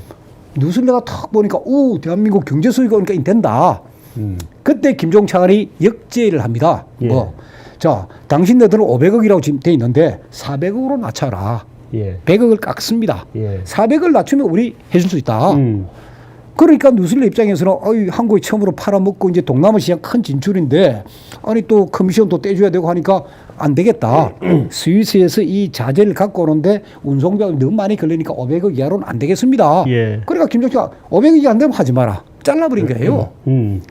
누슬레가 탁 보니까 대한민국 경제 수익이 오니까 된다. 그때 김종차관이 역제의를 합니다. 예. 자, 당신네들은 500억이라고 지금 돼 있는데 400억으로 낮춰라. 예. 100억을 깎습니다. 예. 400을 낮추면 우리 해줄 수 있다. 그러니까 누슬레 입장에서는 한국이 처음으로 팔아먹고 이제 동남아 시장 큰 진출인데 아니 또 커미션도 떼줘야 되고 하니까 안 되겠다. 스위스에서 이 자재를 갖고 오는데 운송비가 너무 많이 걸리니까 500억 이하로는 안 되겠습니다. 예. 그러니까 김종차관 500억이 안 되면 하지 마라. 잘라버린 거예요.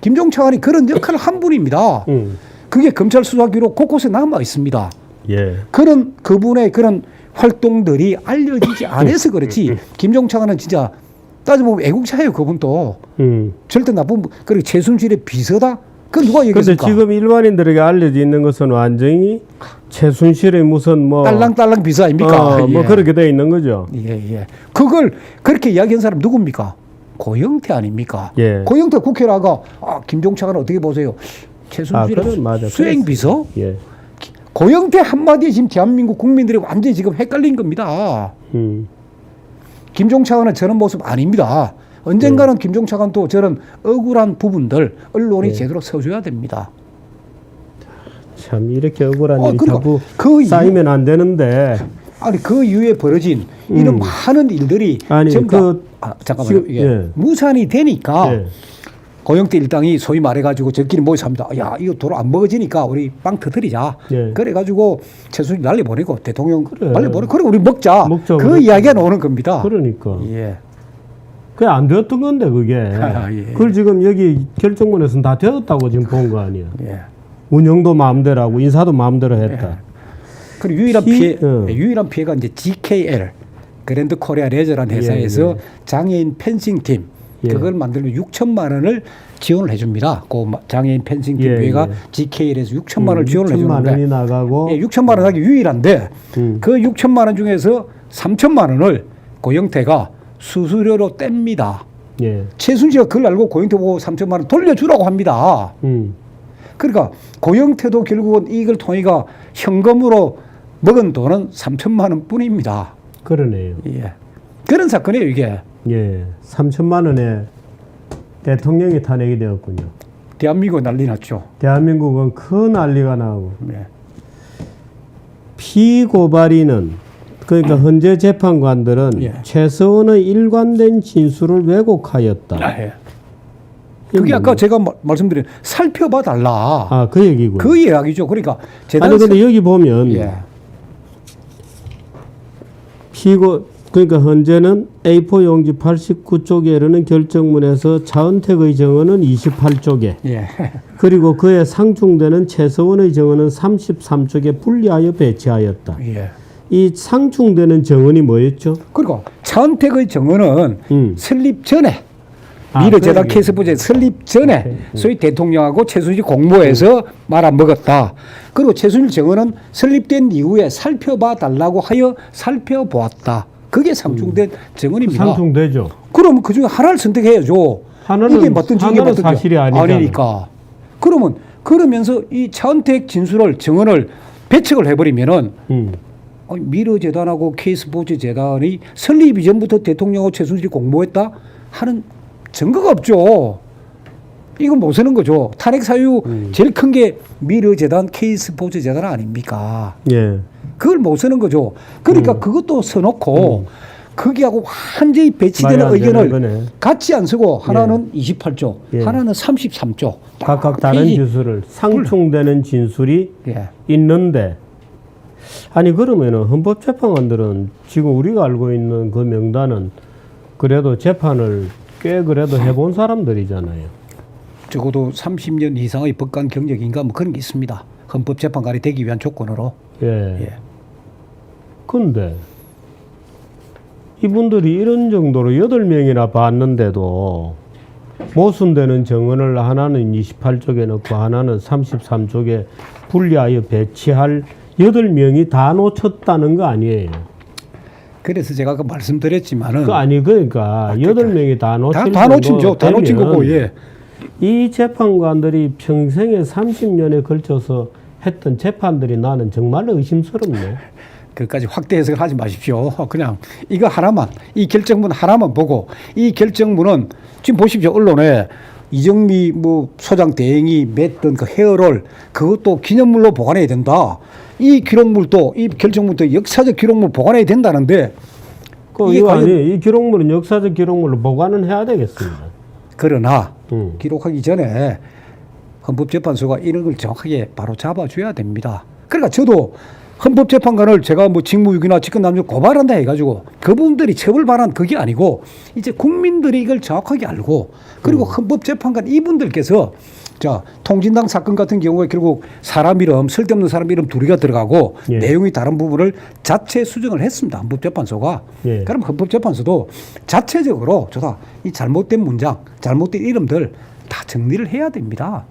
김종차관이 그런 역할을 한 분입니다. 그게 검찰 수사 기록 곳곳에 남아 있습니다. 예. 그런 그분의 그런 활동들이 알려지지 않아서 그렇지. 김종차관은 진짜 따져보면 애국자예요. 그분도. 절대 나쁜 그리고 최순실의 비서다. 그 누가 근데 얘기했습니까? 지금 일반인들에게 알려져 있는 것은 완전히 최순실의 무슨 뭐 딸랑딸랑 비서 아닙니까? 뭐 그렇게 돼 있는 거죠. 예. 그걸 그렇게 이야기한 사람 누굽니까? 고영태 아닙니까? 예. 고영태 국회라가 김종차관은 어떻게 보세요? 최순실의 수행 비서? 예. 고영태 한마디에 지금 대한민국 국민들이 완전히 지금 헷갈린 겁니다. 김종차관은 저런 모습 아닙니다. 언젠가는 김종차관도 저런 억울한 부분들 언론이 제대로 서줘야 됩니다. 참 이렇게 억울한 일이 그러니까 자꾸 쌓이면 안 되는데. 아니 그 이후에 벌어진 이런 많은 일들이 전부 잠깐만요. 이게 무산이 되니까 고영태 일당이 소위 말해가지고 저끼리 모여서 합니다. 야, 이거 도로 안 먹어지니까 우리 빵 터뜨리자. 그래가지고 최순실 난리 보내고 대통령 난리 보내고 그래 우리 먹자. 그 이야기가 나오는 겁니다. 그러니까. 예. 그게 안 되었던 건데 그게. 예. 그걸 지금 여기 결정문에서는 다 되었다고 지금 본 거 아니야. 예. 운영도 마음대로 하고 인사도 마음대로 했다. 예. 그리고 유일한 피해가 이제 GKL 그랜드 코리아 레저라는 회사에서 장애인 펜싱 팀 그걸 만들면 6천만 원을 지원을 해줍니다. 그 장애인 펜싱 팀 회가 GKL에서 6천만 원을 지원을 해주는데 6천만 원이 나가고 6천만 원 하기 유일한데 그 6천만 원 중에서 3천만 원을 고영태가 수수료로 뗍니다. 최순실가 그걸 알고 고영태 보고 3천만 원 돌려주라고 합니다. 그러니까 고영태도 결국은 이걸 통해가 현금으로 먹은 돈은 3천만 원 뿐입니다. 그러네요. 예. 그런 사건이에요, 이게. 예. 3천만 원에 대통령이 탄핵이 되었군요. 대한민국 난리 났죠. 대한민국은 큰 난리가 나고. 네. 피고발인은 그러니까 현재 재판관들은 최서원의 일관된 진술을 왜곡하였다. 그게 아까 제가 말씀드린 살펴봐 달라. 그 얘기군요. 그 이야기죠. 그러니까 아니 근데 여기 보면 그러니까 현재는 A4 용지 89쪽에 이르는 결정문에서 차은택의 정언은 28쪽에 예. 그리고 그에 상충되는 최서원의 정언은 33쪽에 분리하여 배치하였다. 예. 이 상충되는 정언이 뭐였죠? 그리고 차은택의 정언은 설립 전에 미르재단 그러게. 케이스 부재 설립 전에 소위 대통령하고 최순실 공모해서 말아먹었다. 그리고 최순실 정언은 설립된 이후에 살펴봐 달라고 하여 살펴보았다. 그게 상충된 정언입니다. 상충되죠. 그럼 그중에 하나를 선택해야죠. 하나는- 이게 맞든지 이게 하나는 맞든지 사실이 아니잖아. 아니니까. 그러면 그러면서 이 차은택 진술을 정언을 배척을 해버리면은 미르재단하고 K스포츠재단이 설립 이전부터 대통령하고 최순실이 공모했다 하는 증거가 없죠. 이건 못 쓰는 거죠. 탄핵 사유 제일 큰 게 미르재단, K스포츠재단 아닙니까? 예. 그걸 못 쓰는 거죠. 그러니까 그것도 써놓고 거기하고 완전히 배치되는 말이 안 되는 의견을 거네. 같이 안 쓰고 하나는 28조, 예. 하나는 33조. 각각 다른 진술을 상충되는 진술이 예. 있는데 아니 그러면은 헌법재판관들은 지금 우리가 알고 있는 그 명단은 그래도 재판을 꽤 그래도 해본 사람들이잖아요. 적어도 30년 이상의 법관 경력인가 뭐 그런 게 있습니다. 헌법재판관이 되기 위한 조건으로. 예. 예. 근데 이분들이 이런 정도로 8명이나 봤는데도 모순되는 정언을 하나는 28쪽에 넣고 하나는 33쪽에 분리하여 배치할 8명이 다 놓쳤다는 거 아니에요. 그래서 제가 그 말씀드렸지만은 그 아니 그러니까 8명이 다 놓친 다 놓친죠. 다 놓친 거고. 예. 이 재판관들이 평생에 30년에 걸쳐서 했던 재판들이 나는 정말로 의심스럽네. 그까지 확대 해석을 하지 마십시오. 그냥 이거 하나만, 이 결정문 하나만 보고 이 결정문은 지금 보십시오. 언론에 이정미 뭐 소장 대행이 맺던 그 헤어롤 그것도 기념물로 보관해야 된다. 이 기록물도 이 결정문도 역사적 기록물 보관해야 된다는데 이게 이거 과연 아니 이 기록물은 역사적 기록물로 보관은 해야 되겠습니다. 그러나 기록하기 전에 헌법재판소가 이런 걸 정확하게 바로 잡아줘야 됩니다. 그러니까 저도 헌법재판관을 제가 뭐 직무유기나 직권남용 고발한다 해가지고 그분들이 처벌받은 그게 아니고 이제 국민들이 이걸 정확하게 알고 그리고 헌법재판관 이분들께서 자 통진당 사건 같은 경우에 결국 사람 이름 쓸데없는 사람 이름 둘이가 들어가고 예. 내용이 다른 부분을 자체 수정을 했습니다. 헌법재판소가. 예. 그럼 헌법재판소도 자체적으로 저다 이 잘못된 문장, 잘못된 이름들 다 정리를 해야 됩니다.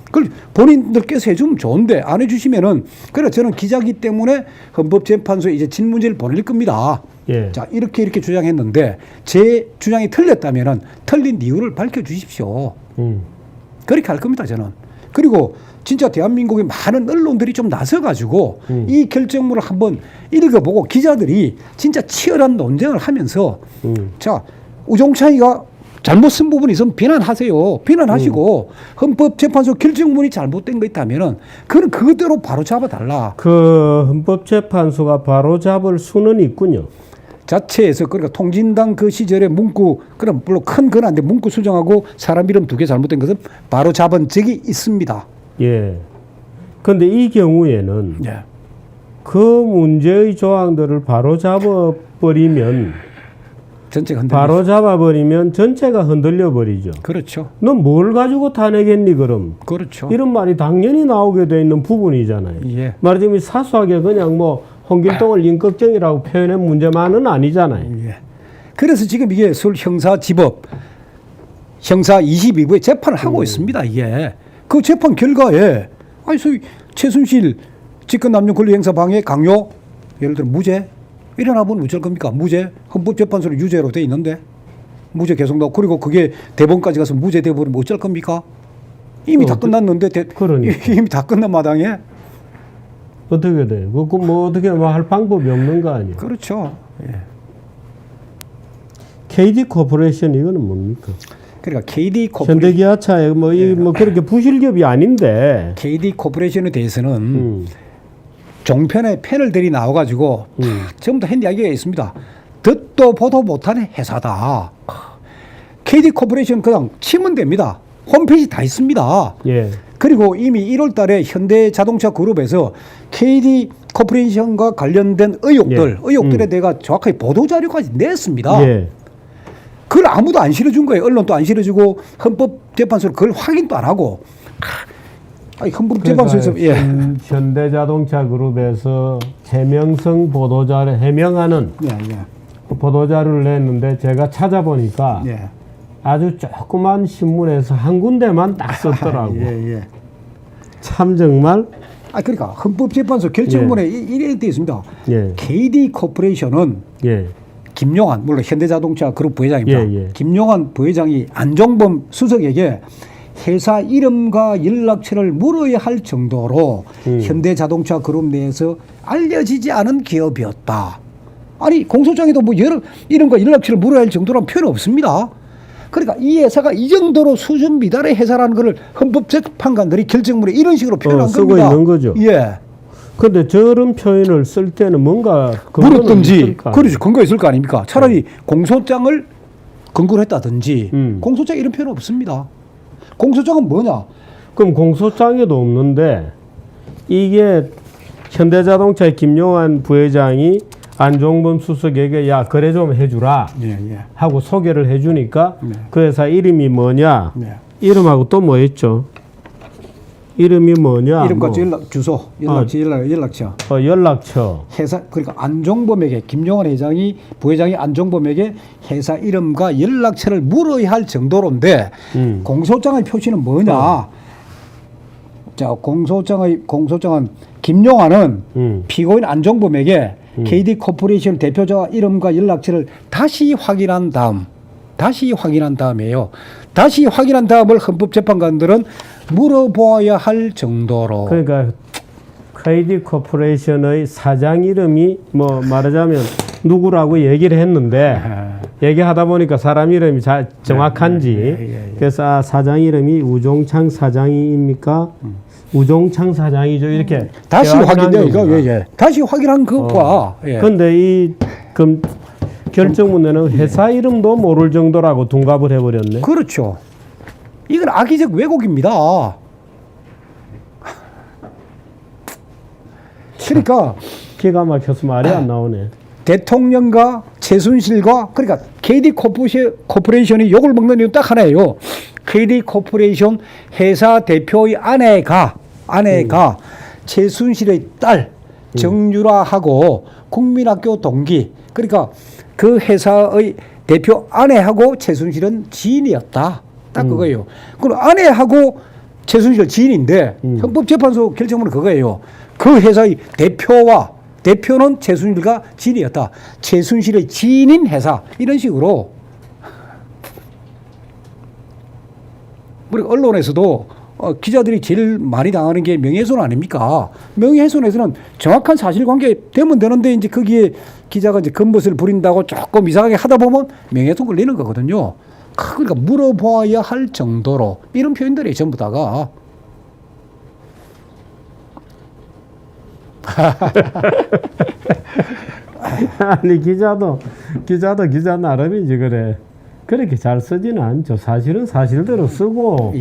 그걸 본인들께서 해주면 좋은데 안 해주시면은 그래 저는 기자기 때문에 헌법재판소에 이제 질문지를 보낼 겁니다. 예. 자 이렇게 주장했는데 제 주장이 틀렸다면은 틀린 이유를 밝혀주십시오. 그렇게 할 겁니다 저는. 그리고 진짜 대한민국의 많은 언론들이 좀 나서가지고 이 결정문을 한번 읽어보고 기자들이 진짜 치열한 논쟁을 하면서 자 우종차이가 잘못 쓴 부분이 있으면 비난하세요. 비난하시고 헌법재판소 결정문이 잘못된 거 있다면은 그건 그대로 바로 잡아달라. 그 헌법재판소가 바로 잡을 수는 있군요. 자체에서 그러니까 통진당 그 시절에 문구 그럼 물론 큰 건 아닌데 문구 수정하고 사람 이름 2개 잘못된 것은 바로 잡은 적이 있습니다. 예. 근데 이 경우에는 예. 그 문제의 조항들을 바로 잡아버리면 전체가 흔들리죠. 바로 잡아버리면 전체가 흔들려 버리죠. 그렇죠. 넌 뭘 가지고 탄핵했니 그럼? 그렇죠. 이런 말이 당연히 나오게 돼 있는 부분이잖아요. 예. 말하자면 사소하게 그냥 뭐 홍길동을 인격정이라고 표현한 문제만은 아니잖아요. 예. 그래서 지금 이게 서울 형사지법 형사 22부에 재판을 하고 있습니다. 이게 그 재판 결과에 아니 소위 최순실 직권남용 권리행사 방해 강요 예를 들어 무죄 일어나 보면 어쩔 겁니까? 무죄 헌법재판소는 유죄로 돼 있는데 무죄 계속 나오고 그리고 그게 대법원까지 가서 무죄 돼버리면 어쩔 겁니까? 이미 다 끝났는데 그러니까. 이미 다 끝난 마당에 어떻게 돼? 그 뭐 어떻게 뭐 할 방법이 없는 거 아니에요? 그렇죠. 예. KD 코퍼레이션 이거는 뭡니까? 그러니까 KD 현대기아차에 뭐 그렇게 부실기업이 아닌데 KD 코퍼레이션에 대해서는 종편에 패널들이 나와가지고 전부 다 했는 이야기가 있습니다. 듣도 보도 못하는 회사다. KD 코퍼레이션 그냥 치면 됩니다. 홈페이지 다 있습니다. 예. 그리고 이미 1월 달에 현대자동차 그룹에서 KD 코퍼레이션과 관련된 의혹들에 내가 정확하게 보도 자료까지 냈습니다. 그걸 아무도 안 실어준 거예요. 언론도 안 실어주고 헌법재판소는 그걸 확인도 안 하고. 아니, 헌법재판소에서 현대자동차 그룹에서 해명성 보도자료 해명하는 보도자료를 냈는데 제가 찾아보니까 아주 조그만 신문에서 한 군데만 딱 썼더라고. 참 정말. 그러니까 헌법재판소 결정문에 이래 되어 있습니다. KD 코퍼레이션은 김용환, 물론 현대자동차 그룹 부회장입니다. 김용환 부회장이 안종범 수석에게 회사 이름과 연락처를 물어야 할 정도로 현대자동차 그룹 내에서 알려지지 않은 기업이었다. 아니, 공소장에도 뭐 이름과 연락처를 물어야 할 정도라는 표현이 없습니다. 그러니까 이 회사가 이 정도로 수준 미달의 회사라는 것을 헌법재판관들이 결정문에 이런 식으로 표현한 쓰고 겁니다. 있는 거죠. 그런데 저런 표현을 쓸 때는 뭔가 물었든지, 그렇죠. 근거 있을 거 아닙니까? 차라리 공소장을 근거로 했다든지. 공소장에 이런 표현 없습니다. 공소장은 뭐냐? 그럼 공소장에도 없는데 이게 현대자동차의 김용환 부회장이 안종범 수석에게 야 거래 좀 해주라 하고 소개를 해주니까 그 회사 이름이 뭐냐? 이름하고 또 뭐 있죠? 이름이 뭐냐? 이름과 연락 주소, 연락처. 연락처. 회사, 그러니까 안종범에게, 김용환 부회장이 안종범에게 회사 이름과 연락처를 물어야 할 정도로인데 공소장의 표시는 뭐냐? 자, 공소장은 김용환은 피고인 안종범에게 KD 코퍼레이션 대표자 이름과 연락처를 다시 확인한 다음에요. 다시 확인한 다음을 헌법재판관들은 물어보아야 할 정도로. 그러니까 KD 코퍼레이션의 사장 이름이 뭐 말하자면 누구라고 얘기를 했는데 얘기하다 보니까 사람 이름이 정확한지 그래서 사장 이름이 우종창 사장입니까? 우종창 사장이죠. 이렇게 다시 확인돼요. 다시 확인한 것과. 그런데 이 결정문에는 회사 이름도 모를 정도라고 둔갑을 해버렸네. 그렇죠. 이건 악의적 왜곡입니다. 그러니까 기가 막혀서 말이 안 나오네. 대통령과 최순실과 그러니까 KD 코퍼레이션이 욕을 먹는 이유 딱 하나예요. KD 코퍼레이션 회사 대표의 아내가 최순실의 딸 정유라하고 국민학교 동기, 그러니까 그 회사의 대표 아내하고 최순실은 지인이었다. 딱 그거예요. 그럼 아내하고 최순실 지인인데 헌법재판소 결정문은 그거예요. 그 회사의 대표는 최순실과 지인이었다. 최순실의 지인인 회사, 이런 식으로. 우리 언론에서도 기자들이 제일 많이 당하는 게 명예훼손 아닙니까? 명예훼손에서는 정확한 사실관계 되면 되는데 이제 거기에 기자가 이제 겉멋을 부린다고 조금 이상하게 하다 보면 명예훼손 걸리는 거거든요. 그러니까 물어보아야 할 정도로 이런 표현들이 전부 다가. 아니 기자도 기자 나름이지 그래. 그렇게 잘 쓰지는 않죠. 사실은 사실대로 쓰고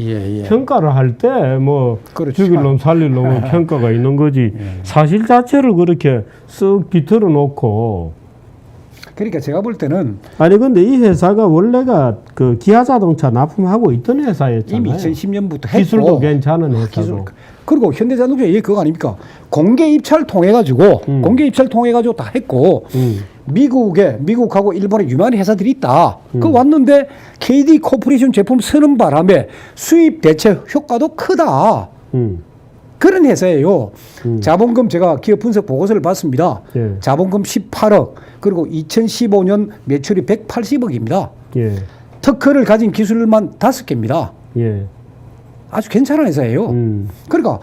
평가를 할 때 뭐 그렇죠. 죽일 놈 살릴 놈은 평가가 있는 거지. 사실 자체를 그렇게 쓱 비틀어 놓고. 그러니까 제가 볼 때는 아니 근데 이 회사가 원래가 그 기아자동차 납품하고 있던 회사였잖아요. 이미 2010년부터 했고 기술도 괜찮은 회사고. 그리고 현대자동차 이게 그거 아닙니까? 공개 입찰 통해 가지고 다 했고 미국하고 일본에 유명한 회사들이 있다. 그 왔는데 KD 코퍼레이션 제품 쓰는 바람에 수입 대체 효과도 크다. 그런 회사예요. 자본금 제가 기업 분석 보고서를 봤습니다. 자본금 18억, 그리고 2015년 매출이 180억입니다. 특허를 가진 기술만 5개입니다. 아주 괜찮은 회사예요. 그러니까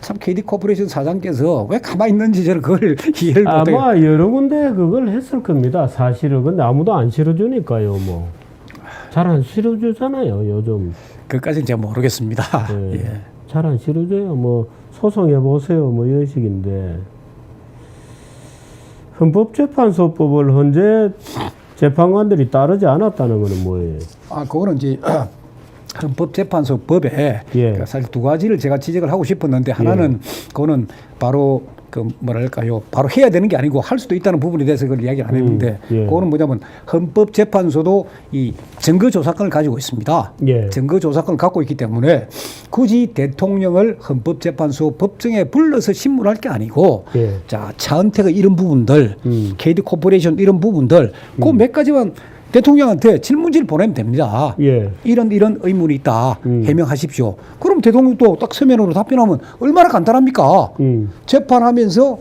참 KD 코퍼레이션 사장께서 왜 가만히 있는지 저는 그걸 이해를 못해요. 아마 여러 군데 그걸 했을 겁니다. 사실은. 근데 아무도 안 실어주니까요. 뭐 잘 안 실어주잖아요. 요즘. 그것까지는 제가 모르겠습니다. 잘 안 실어줘요. 뭐 소송해 보세요. 뭐 이런 식인데. 헌법재판소법을 현재 재판관들이 따르지 않았다는 것은 뭐예요? 그거는 이제 헌법재판소법에 사실 두 가지를 제가 지적을 하고 싶었는데 하나는 그거는 바로 그 뭐랄까요, 바로 해야 되는 게 아니고 할 수도 있다는 부분에 대해서 그걸 이야기 안 했는데 그거는 뭐냐면 헌법재판소도 이 증거조사권을 가지고 있습니다. 증거조사권을 갖고 있기 때문에 굳이 대통령을 헌법재판소 법정에 불러서 신문할 게 아니고 자, 차은택의 이런 부분들, KD 코퍼레이션 이런 부분들 그 몇 가지만 대통령한테 질문지를 보내면 됩니다. 이런 의문이 있다. 해명하십시오. 그럼 대통령도 딱 서면으로 답변하면 얼마나 간단합니까? 재판하면서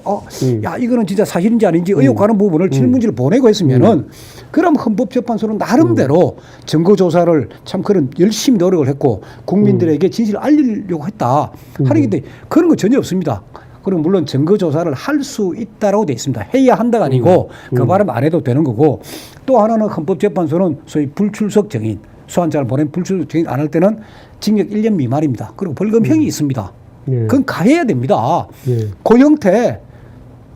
야 이거는 진짜 사실인지 아닌지 의혹하는 부분을 질문지를 보내고 했으면은 그럼 헌법재판소는 나름대로 증거조사를 참 그런 열심히 노력을 했고 국민들에게 진실을 알리려고 했다. 하는 게 그런 거 전혀 없습니다. 그리고 물론 증거조사를 할 수 있다라고 돼 있습니다. 해야 한다가 아니고 그 발음 안 해도 되는 거고 또 하나는 헌법재판소는 소위 불출석 증인 소환장을 보낸 불출석 증인 안 할 때는 징역 1년 미만입니다. 그리고 벌금형이 있습니다. 그건 가해야 됩니다. 고영태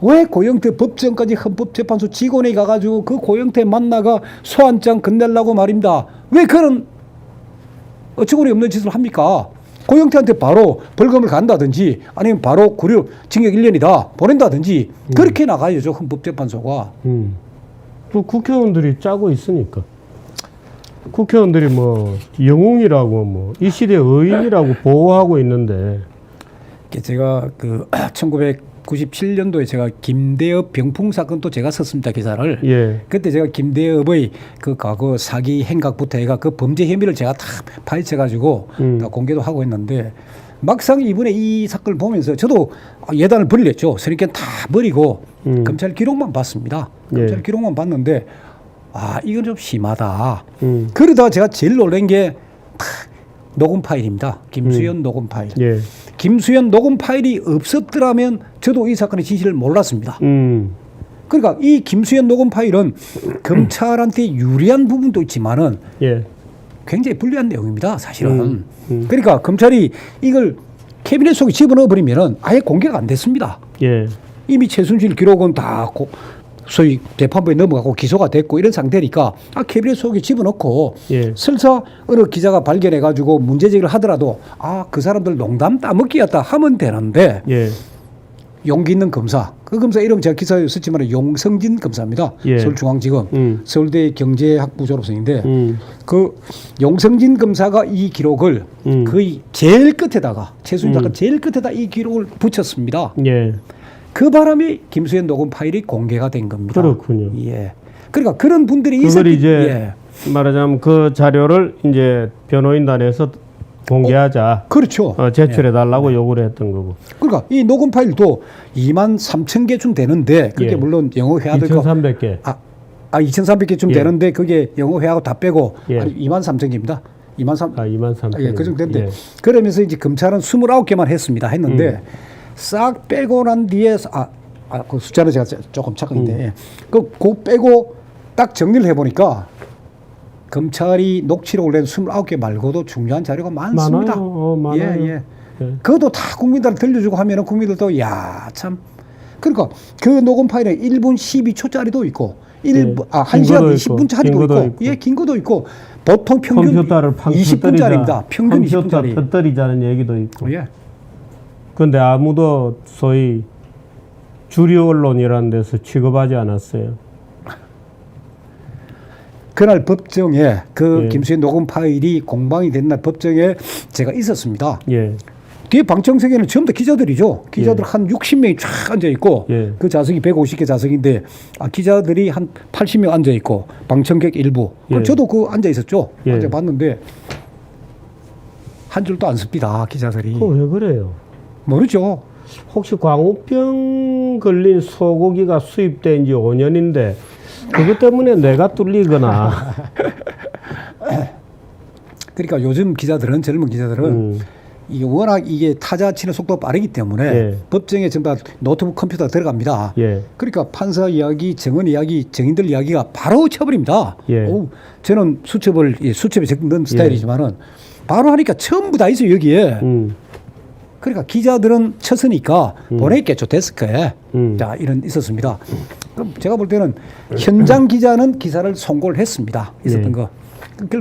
왜 고영태 법정까지 헌법재판소 직원이 가가지고 그 고영태 만나가 소환장 건네려고 말입니다. 왜 그런 어처구니 없는 짓을 합니까? 고영태한테 바로 벌금을 간다든지 아니면 바로 구류 징역 1년이다 보낸다든지 그렇게 나가야죠 헌법재판소가. 그 국회의원들이 짜고 있으니까. 국회의원들이 뭐 영웅이라고 뭐 이 시대 의인이라고 보호하고 있는데. 제가 그 1997년도에 제가 김대엽 병풍 사건도 제가 썼습니다 기사를. 그때 제가 김대엽의 그 과거 사기 행각부터 해가 그 범죄 혐의를 제가 다 파헤쳐가지고 다 공개도 하고 했는데 막상 이번에 이 사건을 보면서 저도 예단을 버렸죠. 선입견 다 버리고 검찰 기록만 봤습니다. 검찰 기록만 봤는데 이건 좀 심하다. 그러다가 제가 제일 놀란 게 녹음 파일입니다. 김수현 녹음 파일. 김수현 녹음 파일이 없었더라면 저도 이 사건의 진실을 몰랐습니다. 그러니까 이 김수현 녹음 파일은 검찰한테 유리한 부분도 있지만은 굉장히 불리한 내용입니다. 사실은. 그러니까 검찰이 이걸 캐비넷 속에 집어넣어 버리면은 아예 공개가 안 됐습니다. 이미 최순실 기록은 다 소위 재판부에 넘어가고 기소가 됐고 이런 상태니까 캐비넷 속에 집어넣고 설사 어느 기자가 발견해가지고 문제제기를 하더라도 그 사람들 농담 따먹기였다 하면 되는데 용기 있는 검사, 그 검사 이름 제가 기사에 썼지만 용성진 검사입니다. 서울중앙지검 서울대 경제학부 졸업생인데 그 용성진 검사가 이 기록을 거의 제일 끝에다가 최순실 사건 제일 끝에다 이 기록을 붙였습니다. 그 바람에 김수현 녹음 파일이 공개가 된 겁니다. 그렇군요. 그러니까 그런 분들이 그걸 이제 말하자면 그 자료를 이제 변호인단에서 공개하자. 그렇죠. 제출해 달라고 요구를 했던 거고. 그러니까 이 녹음 파일도 23,000개쯤 되는데 그게 물론 영어 회화도 2,300개. 2,300개쯤 되는데 그게 영어 회화고 다 빼고 23,000개입니다. 23,000개. 그 정도인데 그러면서 이제 검찰은 29개만 했는데 싹 빼고 난 뒤에 그 숫자는 제가 조금 착각인데 그 빼고 딱 정리를 해보니까 검찰이 녹취를 올린 29개 말고도 중요한 자료가 많습니다. 많아요. 그것도 다 국민들한테 들려주고 하면은 국민들도 참 그러니까 그 녹음 파일에 1분 12초짜리도 있고 1시간 20분짜리도 있고 긴 것도 있고 보통 평균 20분짜리입니다. 평균 20분짜리. 덧떨이자는 얘기도 있고. 그런데 아무도 소위 주류 언론이라는 데서 취급하지 않았어요. 그날 법정에 김수현 녹음 파일이 공방이 된 날 법정에 제가 있었습니다. 뒤에 방청석에는 전부 다 기자들이죠. 기자들 한 60명이 쫙 앉아 있고 그 좌석이 150개 좌석인데 기자들이 한 80명 앉아 있고 방청객 일부. 저도 그 앉아 있었죠. 앉아 봤는데 한 줄도 안 씁니다. 기자들이. 왜 그래요? 모르죠. 혹시 광우병 걸린 소고기가 수입된 지 5년인데 그것 때문에 내가 뚫리거나. 그러니까 요즘 기자들은 젊은 기자들은 이게 워낙 이게 타자 치는 속도가 빠르기 때문에 법정에 전부 다 노트북 컴퓨터 들어갑니다. 그러니까 판사 이야기, 증언 이야기, 증인들 이야기가 바로 쳐버립니다. 저는 수첩에 적는 스타일이지만은 바로 하니까 전부 다 있어요 여기에. 그러니까 기자들은 쳤으니까 보냈겠죠 데스크에. 자 이런 있었습니다. 그럼 제가 볼 때는 현장 기자는 기사를 송고를 했습니다. 있었던 거.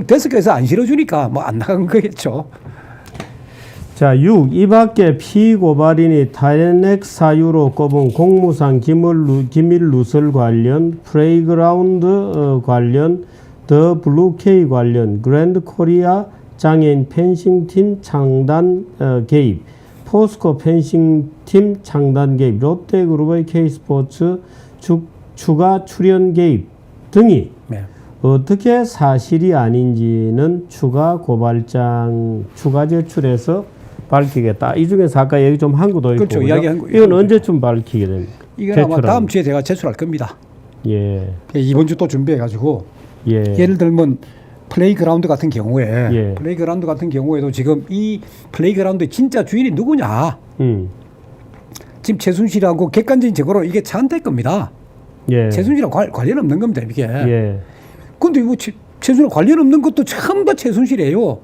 데스크에서 안 실어주니까 뭐 안 나간 거겠죠. 자, 6. 이 밖에 피고발인이 탄핵 사유로 꼽은 공무상 기밀 누설 관련, 플레이그라운드 관련, 더 블루케이 관련, 그랜드 코리아 장애인 펜싱팀 창단 개입, 포스코 펜싱팀 창단 개입, 롯데그룹의 K스포츠 추가 출연 개입 등이 네. 어떻게 사실이 아닌지는 추가 고발장 추가 제출해서 밝히겠다. 이 중에서 아까 얘기 좀 한 것도 있고. 그렇죠. 이야기한 거. 이건 언제쯤 밝히게 됩니까? 이건 아마 다음 주에 제가 제출할 겁니다. 예. 이번 주 또 준비해가지고 예. 예를 들면 플레이그라운드 같은 경우에 예. 플레이그라운드 같은 경우에도 지금 이 플레이그라운드의 진짜 주인이 누구냐? 지금 최순실하고 객관적인 증거로 이게 차은택 겁니다. 예. 최순실하고 관련 없는 겁니다. 이게. 예. 근데 뭐 최순실 관련 없는 것도 전부 다 최순실이에요.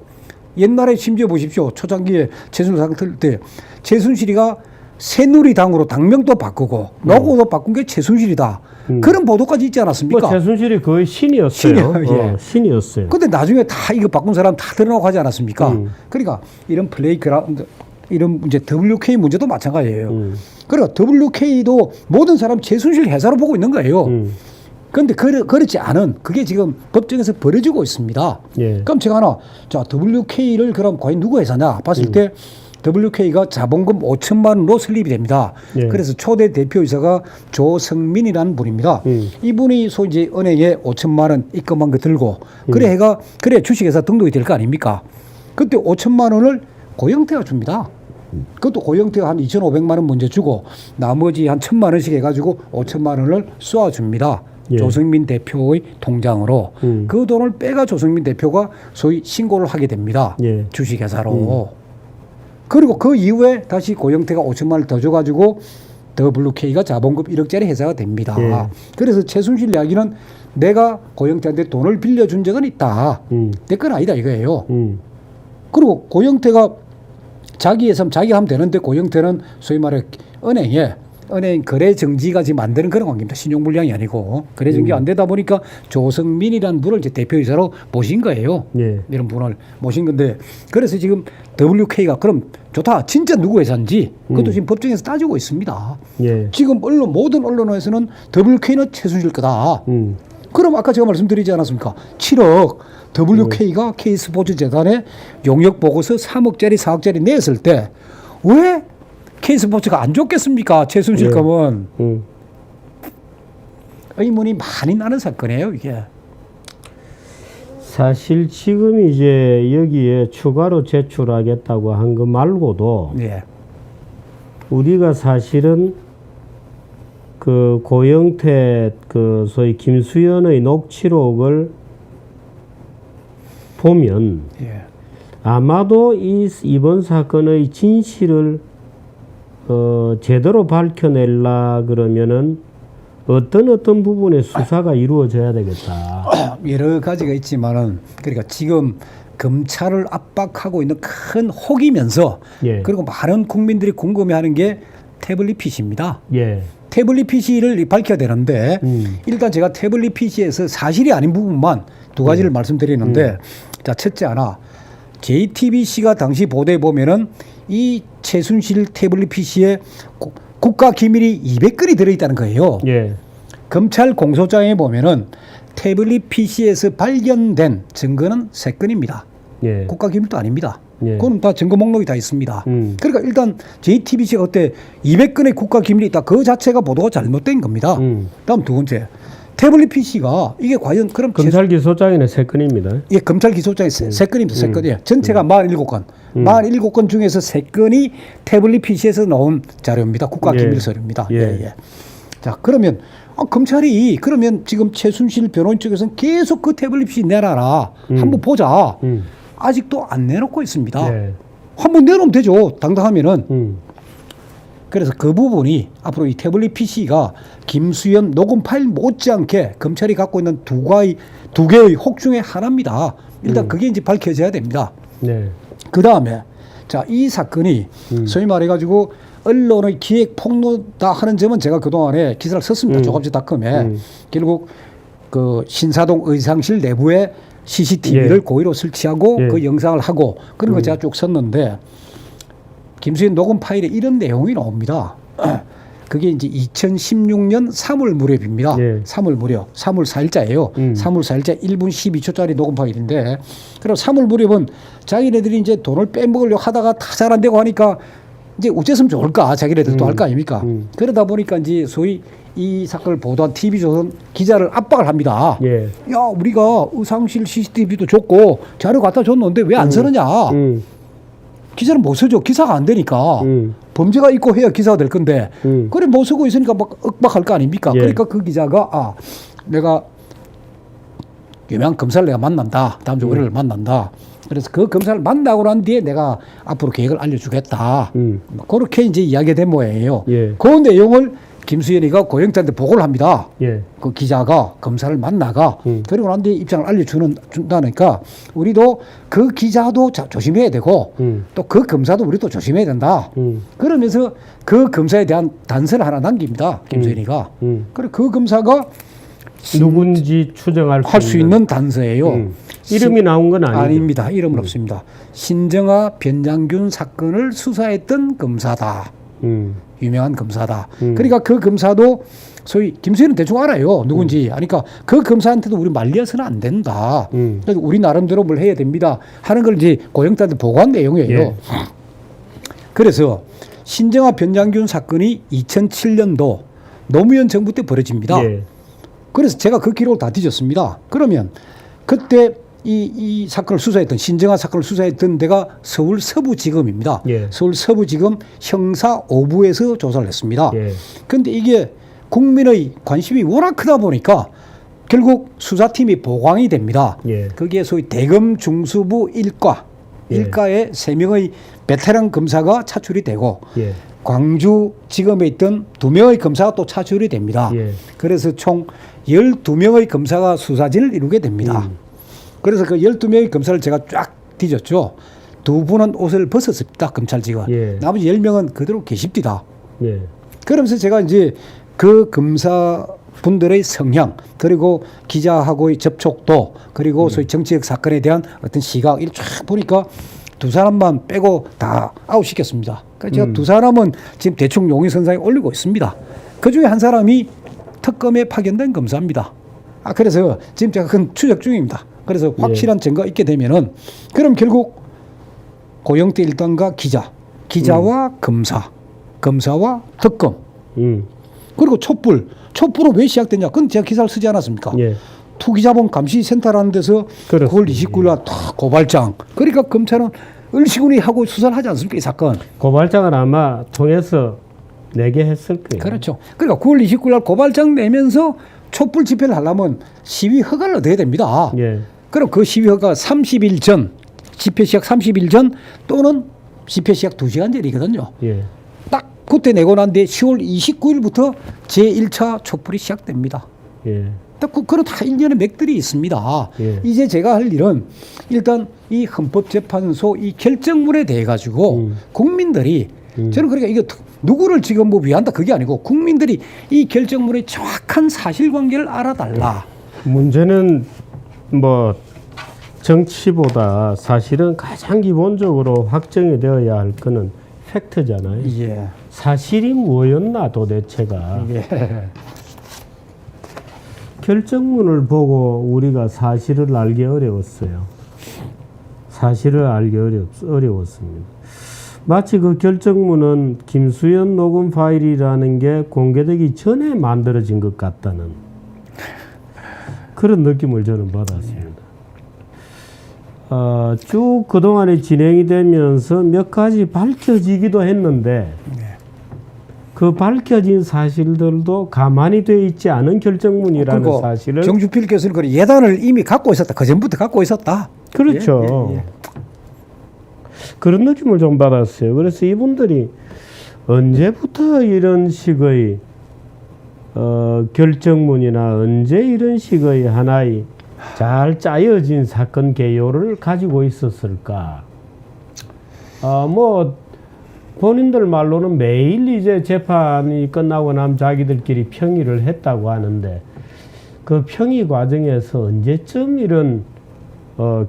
옛날에 심지어 보십시오. 초창기에 최순실 사건 때 최순실이가 새누리당으로 당명도 바꾸고 로고도 바꾼 게 최순실이다. 그런 보도까지 있지 않았습니까? 뭐 최순실이 거의 신이었어요. 예. 신이었어요. 근데 나중에 다 이거 바꾼 사람 다 드러나고 하지 않았습니까? 그러니까 이런 플레이그라운드 이런 이제 WK 문제도 마찬가지예요. 그러니까 WK도 모든 사람 최순실 회사로 보고 있는 거예요. 그런데 그렇지 않은 그게 지금 법정에서 벌어지고 있습니다. 예. 그럼 제가 하나 자 WK를 그럼 과연 누구 회사냐 봤을 때 WK가 자본금 5천만 원으로 설립이 됩니다. 예. 그래서 초대 대표이사가 조성민이라는 분입니다. 이분이 소위 이제 은행에 5천만 원 입금한 거 들고 그래 주식회사 등록이 될 거 아닙니까? 그때 5천만 원을 고영태가 줍니다. 그것도 고영태가 한 2,500만 원 먼저 주고 나머지 한 1,000만 원씩 해가지고 5천만 원을 쏘아줍니다. 예. 조성민 대표의 통장으로 그 돈을 빼가 조성민 대표가 소위 신고를 하게 됩니다. 예. 주식회사로. 그리고 그 이후에 다시 고영태가 5천만 원을 더 줘가지고 WK가 자본금 1억짜리 회사가 됩니다. 예. 그래서 최순실 이야기는 내가 고영태한테 돈을 빌려준 적은 있다. 내 건 아니다 이거예요. 그리고 고영태가 자기 예산 자기가 하면 되는데 고영태는 소위 말해 은행 거래 정지가 지금 안 되는 그런 관계입니다. 신용불량이 아니고 거래 정지가 안 되다 보니까 조성민이라는 분을 이제 대표이사로 모신 거예요. 예. 이런 분을 모신 건데 그래서 지금 WK가 그럼 좋다 진짜 누구 회사인지 그것도 지금 법정에서 따지고 있습니다. 예. 지금 모든 언론에서는 WK는 최순실 거다. 그럼 아까 제가 말씀드리지 않았습니까? 7억 WK가 K스포츠 재단에 용역 보고서 3억짜리 4억짜리 냈을 때 왜 K스포츠가 안 줬겠습니까? 최순실 거면. 의문이 많이 나는 사건이에요, 이게. 사실 지금 이제 여기에 추가로 제출하겠다고 한 거 말고도 예. 우리가 사실은 그 고영태 그 소위 김수현의 녹취록을 보면 예. 아마도 이번 사건의 진실을 제대로 밝혀내려 그러면은 어떤 부분의 수사가 이루어져야 되겠다. 여러 가지가 있지만은 그러니까 지금 검찰을 압박하고 있는 큰 혹이면서 예. 그리고 많은 국민들이 궁금해하는 게 태블릿 PC입니다. 예. 태블릿 PC를 밝혀야 되는데 일단 제가 태블릿 PC에서 사실이 아닌 부분만 두 가지를 말씀드리는데 자 첫째 하나 JTBC가 당시 보도에 보면은 이 최순실 태블릿 PC에 국가 기밀이 200건이 들어있다는 거예요. 예. 검찰 공소장에 보면은 태블릿 PC에서 발견된 증거는 3건입니다. 예. 국가 기밀도 아닙니다. 예. 그건 다 증거 목록이 다 있습니다. 그러니까 일단 JTBC가 그때 200건의 국가 기밀이 있다. 그 자체가 보도가 잘못된 겁니다. 다음 두 번째. 태블릿 PC가 이게 과연 그럼 검찰 기소장에는 3건입니다. 예, 검찰 기소장에 3건입니다. 3건. 예. 전체가 47건. 47건 중에서 3건이 태블릿 PC에서 나온 자료입니다. 국가기밀서류입니다. 예. 예. 예. 자, 그러면 검찰이 그러면 지금 최순실 변호인 쪽에서는 계속 그 태블릿 PC 내놔라. 한번 보자. 아직도 안 내놓고 있습니다. 예. 한번 내놓으면 되죠. 당당하면은. 그래서 그 부분이 앞으로 이 태블릿 PC가 김수현 녹음 파일 못지않게 검찰이 갖고 있는 두 개의 혹 중에 하나입니다. 일단 그게 이제 밝혀져야 됩니다. 네. 그 다음에 자, 이 사건이 소위 말해가지고 언론의 기획 폭로다 하는 점은 제가 그동안에 기사를 썼습니다. 조갑지닷컴에 결국 그 신사동 의상실 내부에 CCTV를 예. 고의로 설치하고 예. 그 영상을 하고 그런 거 제가 쭉 썼는데 김수현 녹음 파일에 이런 내용이 나옵니다. 그게 이제 2016년 3월 무렵입니다. 예. 3월 무렵, 3월 4일자예요. 3월 4일자 1분 12초짜리 녹음 파일인데, 그럼 3월 무렵은 자기네들이 이제 돈을 빼먹으려고 하다가 다 잘 안 되고 하니까 이제 어째서면 좋을까? 자기네들도 할 거 아닙니까? 그러다 보니까 이제 소위 이 사건을 보도한 TV조선 기자를 압박을 합니다. 예. 야, 우리가 의상실 CCTV도 줬고 자료 갖다 줬는데 왜 안 쓰느냐? 기자는 못 쓰죠. 기사가 안 되니까. 범죄가 있고 해야 기사가 될 건데. 그래 못 쓰고 있으니까 막 억박할 거 아닙니까? 예. 그러니까 그 기자가 내가 유명한 검사를 내가 만난다. 다음 주 월요일 만난다. 그래서 그 검사를 만나고 난 뒤에 내가 앞으로 계획을 알려주겠다. 그렇게 이제 이야기된 모양이에요. 예. 그 내용을 김수현이가 고영태한테 보고를 합니다. 예. 그 기자가 검사를 만나가 그리고 난 뒤에 입장을 알려준다니까 우리도 그 기자도 조심해야 되고 또 그 검사도 우리도 조심해야 된다. 그러면서 그 검사에 대한 단서를 하나 남깁니다. 김수현이가. 그리고 그 검사가 누군지 추정할 수 있는 단서예요. 이름이 나온 건 아니죠? 아닙니다. 이름은 없습니다. 신정아 변장균 사건을 수사했던 검사다. 유명한 검사다. 그러니까 그 검사도 소위 김수현은 대충 알아요. 누군지. 그러니까 그 검사한테도 우리 말려서는 안 된다. 그래서 우리 나름대로 뭘 해야 됩니다. 하는 걸 이제 고영태한테 보고한 내용이에요. 예. 그래서 신정아 변장균 사건이 2007년도 노무현 정부 때 벌어집니다. 예. 그래서 제가 그 기록을 다 뒤졌습니다. 그러면 그때 이 사건을 수사했던 신정아 사건을 수사했던 데가 서울 서부지검입니다. 예. 서울 서부지검 형사 5부에서 조사를 했습니다. 그런데 예. 이게 국민의 관심이 워낙 크다 보니까 결국 수사팀이 보강이 됩니다. 예. 그게 소위 대검 중수부 1과 예. 1과에 3명의 베테랑 검사가 차출이 되고 예. 광주지검에 있던 2명의 검사가 또 차출이 됩니다. 예. 그래서 총 12명의 검사가 수사진을 이루게 됩니다. 그래서 그 12명의 검사를 제가 쫙 뒤졌죠. 2분은 옷을 벗었습니다. 검찰직은. 예. 나머지 10명은 그대로 계십니다. 예. 그러면서 제가 이제 그 검사분들의 성향 그리고 기자하고의 접촉도 그리고 소위 정치적 사건에 대한 어떤 시각 이를 쫙 보니까 두 사람만 빼고 다 아웃시켰습니다. 그러니까 제가 두 사람은 지금 대충 용의선상에 올리고 있습니다. 그중에 한 사람이 특검에 파견된 검사입니다. 그래서 지금 제가 큰 추적 중입니다. 그래서 확실한 증거가 있게 되면은 그럼 결국 고영태 일당과 기자와 검사, 검사와 특검 그리고 촛불은 왜 시작됐냐? 그건 제가 기사를 쓰지 않았습니까? 예. 투기자본 감시센터라는 데서 그렇습니다. 9월 29일 날 고발장. 그러니까 검찰은 을시군이 하고 수사를 하지 않습니까? 이 사건. 고발장을 아마 통해서 내게 했을 거예요. 그렇죠. 그러니까 9월 29일 날 고발장 내면서 촛불 집회를 하려면 시위 허가를 얻어야 됩니다. 예. 그럼 그 시위 허가 30일 전, 집회 시작 30일 전 또는 집회 시작 2시간 전이거든요. 예. 딱 그때 내고 난 뒤에 10월 29일부터 제1차 촛불이 시작됩니다. 예. 그런 다 일련의 맥들이 있습니다. 예. 이제 제가 할 일은 일단 이 헌법재판소 이 결정문에 대해 가지고 국민들이 저는 그러니까 이거 누구를 지금 뭐 위한다 그게 아니고 국민들이 이 결정문의 정확한 사실관계를 알아달라. 문제는 뭐 정치보다 사실은 가장 기본적으로 확정이 되어야 할 거는 팩트잖아요. 예. 사실이 뭐였나 도대체가. 예. 결정문을 보고 우리가 사실을 알기 어려웠어요. 사실을 알기 어려웠습니다. 마치 그 결정문은 김수현 녹음 파일이라는 게 공개되기 전에 만들어진 것 같다는 그런 느낌을 저는 받았습니다. 쭉 그동안에 진행이 되면서 몇 가지 밝혀지기도 했는데 그 밝혀진 사실들도 가만히 돼 있지 않은 결정문이라는 사실을 정주필 교수는 그 예단을 이미 갖고 있었다. 그 전부터 갖고 있었다. 그렇죠. 예. 그런 느낌을 좀 받았어요. 그래서 이분들이 언제부터 이런 식의 결정문이나 언제 이런 식의 하나의 잘 짜여진 사건 개요를 가지고 있었을까? 뭐 본인들 말로는 매일 이제 재판이 끝나고 나면 자기들끼리 평의를 했다고 하는데 그 평의 과정에서 언제쯤 이런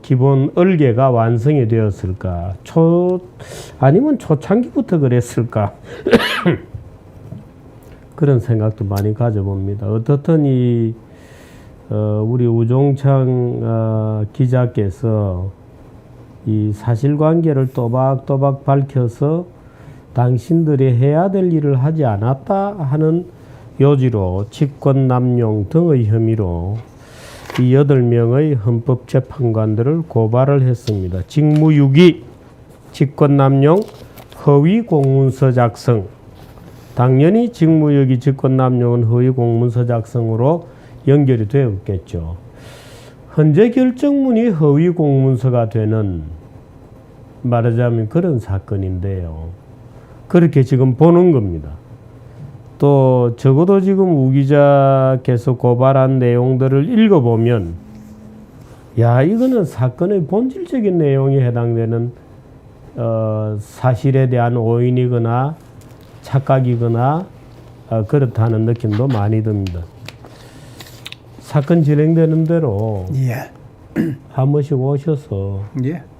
기본 얼개가 완성이 되었을까? 아니면 초창기부터 그랬을까? 그런 생각도 많이 가져봅니다. 어떻든 우리 우종창 기자께서 이 사실관계를 또박또박 밝혀서 당신들이 해야 될 일을 하지 않았다 하는 요지로 직권남용 등의 혐의로 이 8명의 헌법재판관들을 고발을 했습니다. 직무유기, 직권남용, 허위공문서 작성. 당연히 직무유기, 직권남용은 허위공문서 작성으로 연결이 되었겠죠. 헌재 결정문이 허위공문서가 되는 말하자면 그런 사건인데요. 그렇게 지금 보는 겁니다. 또 적어도 지금 우 기자께서 고발한 내용들을 읽어보면 야 이거는 사건의 본질적인 내용에 해당되는 사실에 대한 오인이거나 착각이거나 그렇다는 느낌도 많이 듭니다. 사건 진행되는 대로 한 번씩 오셔서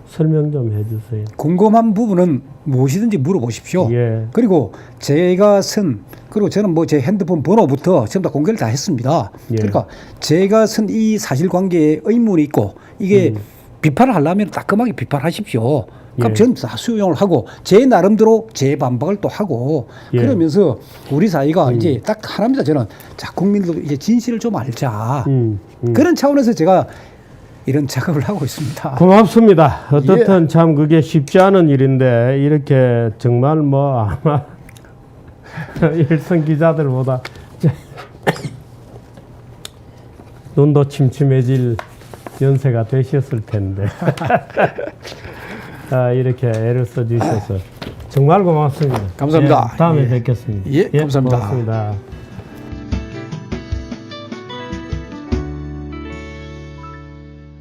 설명 좀 해주세요. 궁금한 부분은 무엇이든지 물어보십시오. 그리고 제가 그리고 저는 뭐 제 핸드폰 번호부터 전부 다 공개를 다 했습니다. 그러니까 제가 쓴 이 사실관계에 의문이 있고 이게 비판을 하려면 따끔하게 비판하십시오. 그럼 저는 다 수용을 하고 제 나름대로 제 반박을 또 하고 그러면서 우리 사이가 이제 딱 하나입니다. 저는 자 국민들도 이제 진실을 좀 알자 그런 차원에서 제가 이런 작업을 하고 있습니다. 고맙습니다. 어떻든 참 그게 쉽지 않은 일인데 이렇게 정말 뭐 아마 일선 기자들보다 눈도 침침해질 연세가 되셨을 텐데 이렇게 애를 써주셔서 정말 고맙습니다. 감사합니다. 다음에 뵙겠습니다. 감사합니다. 고맙습니다.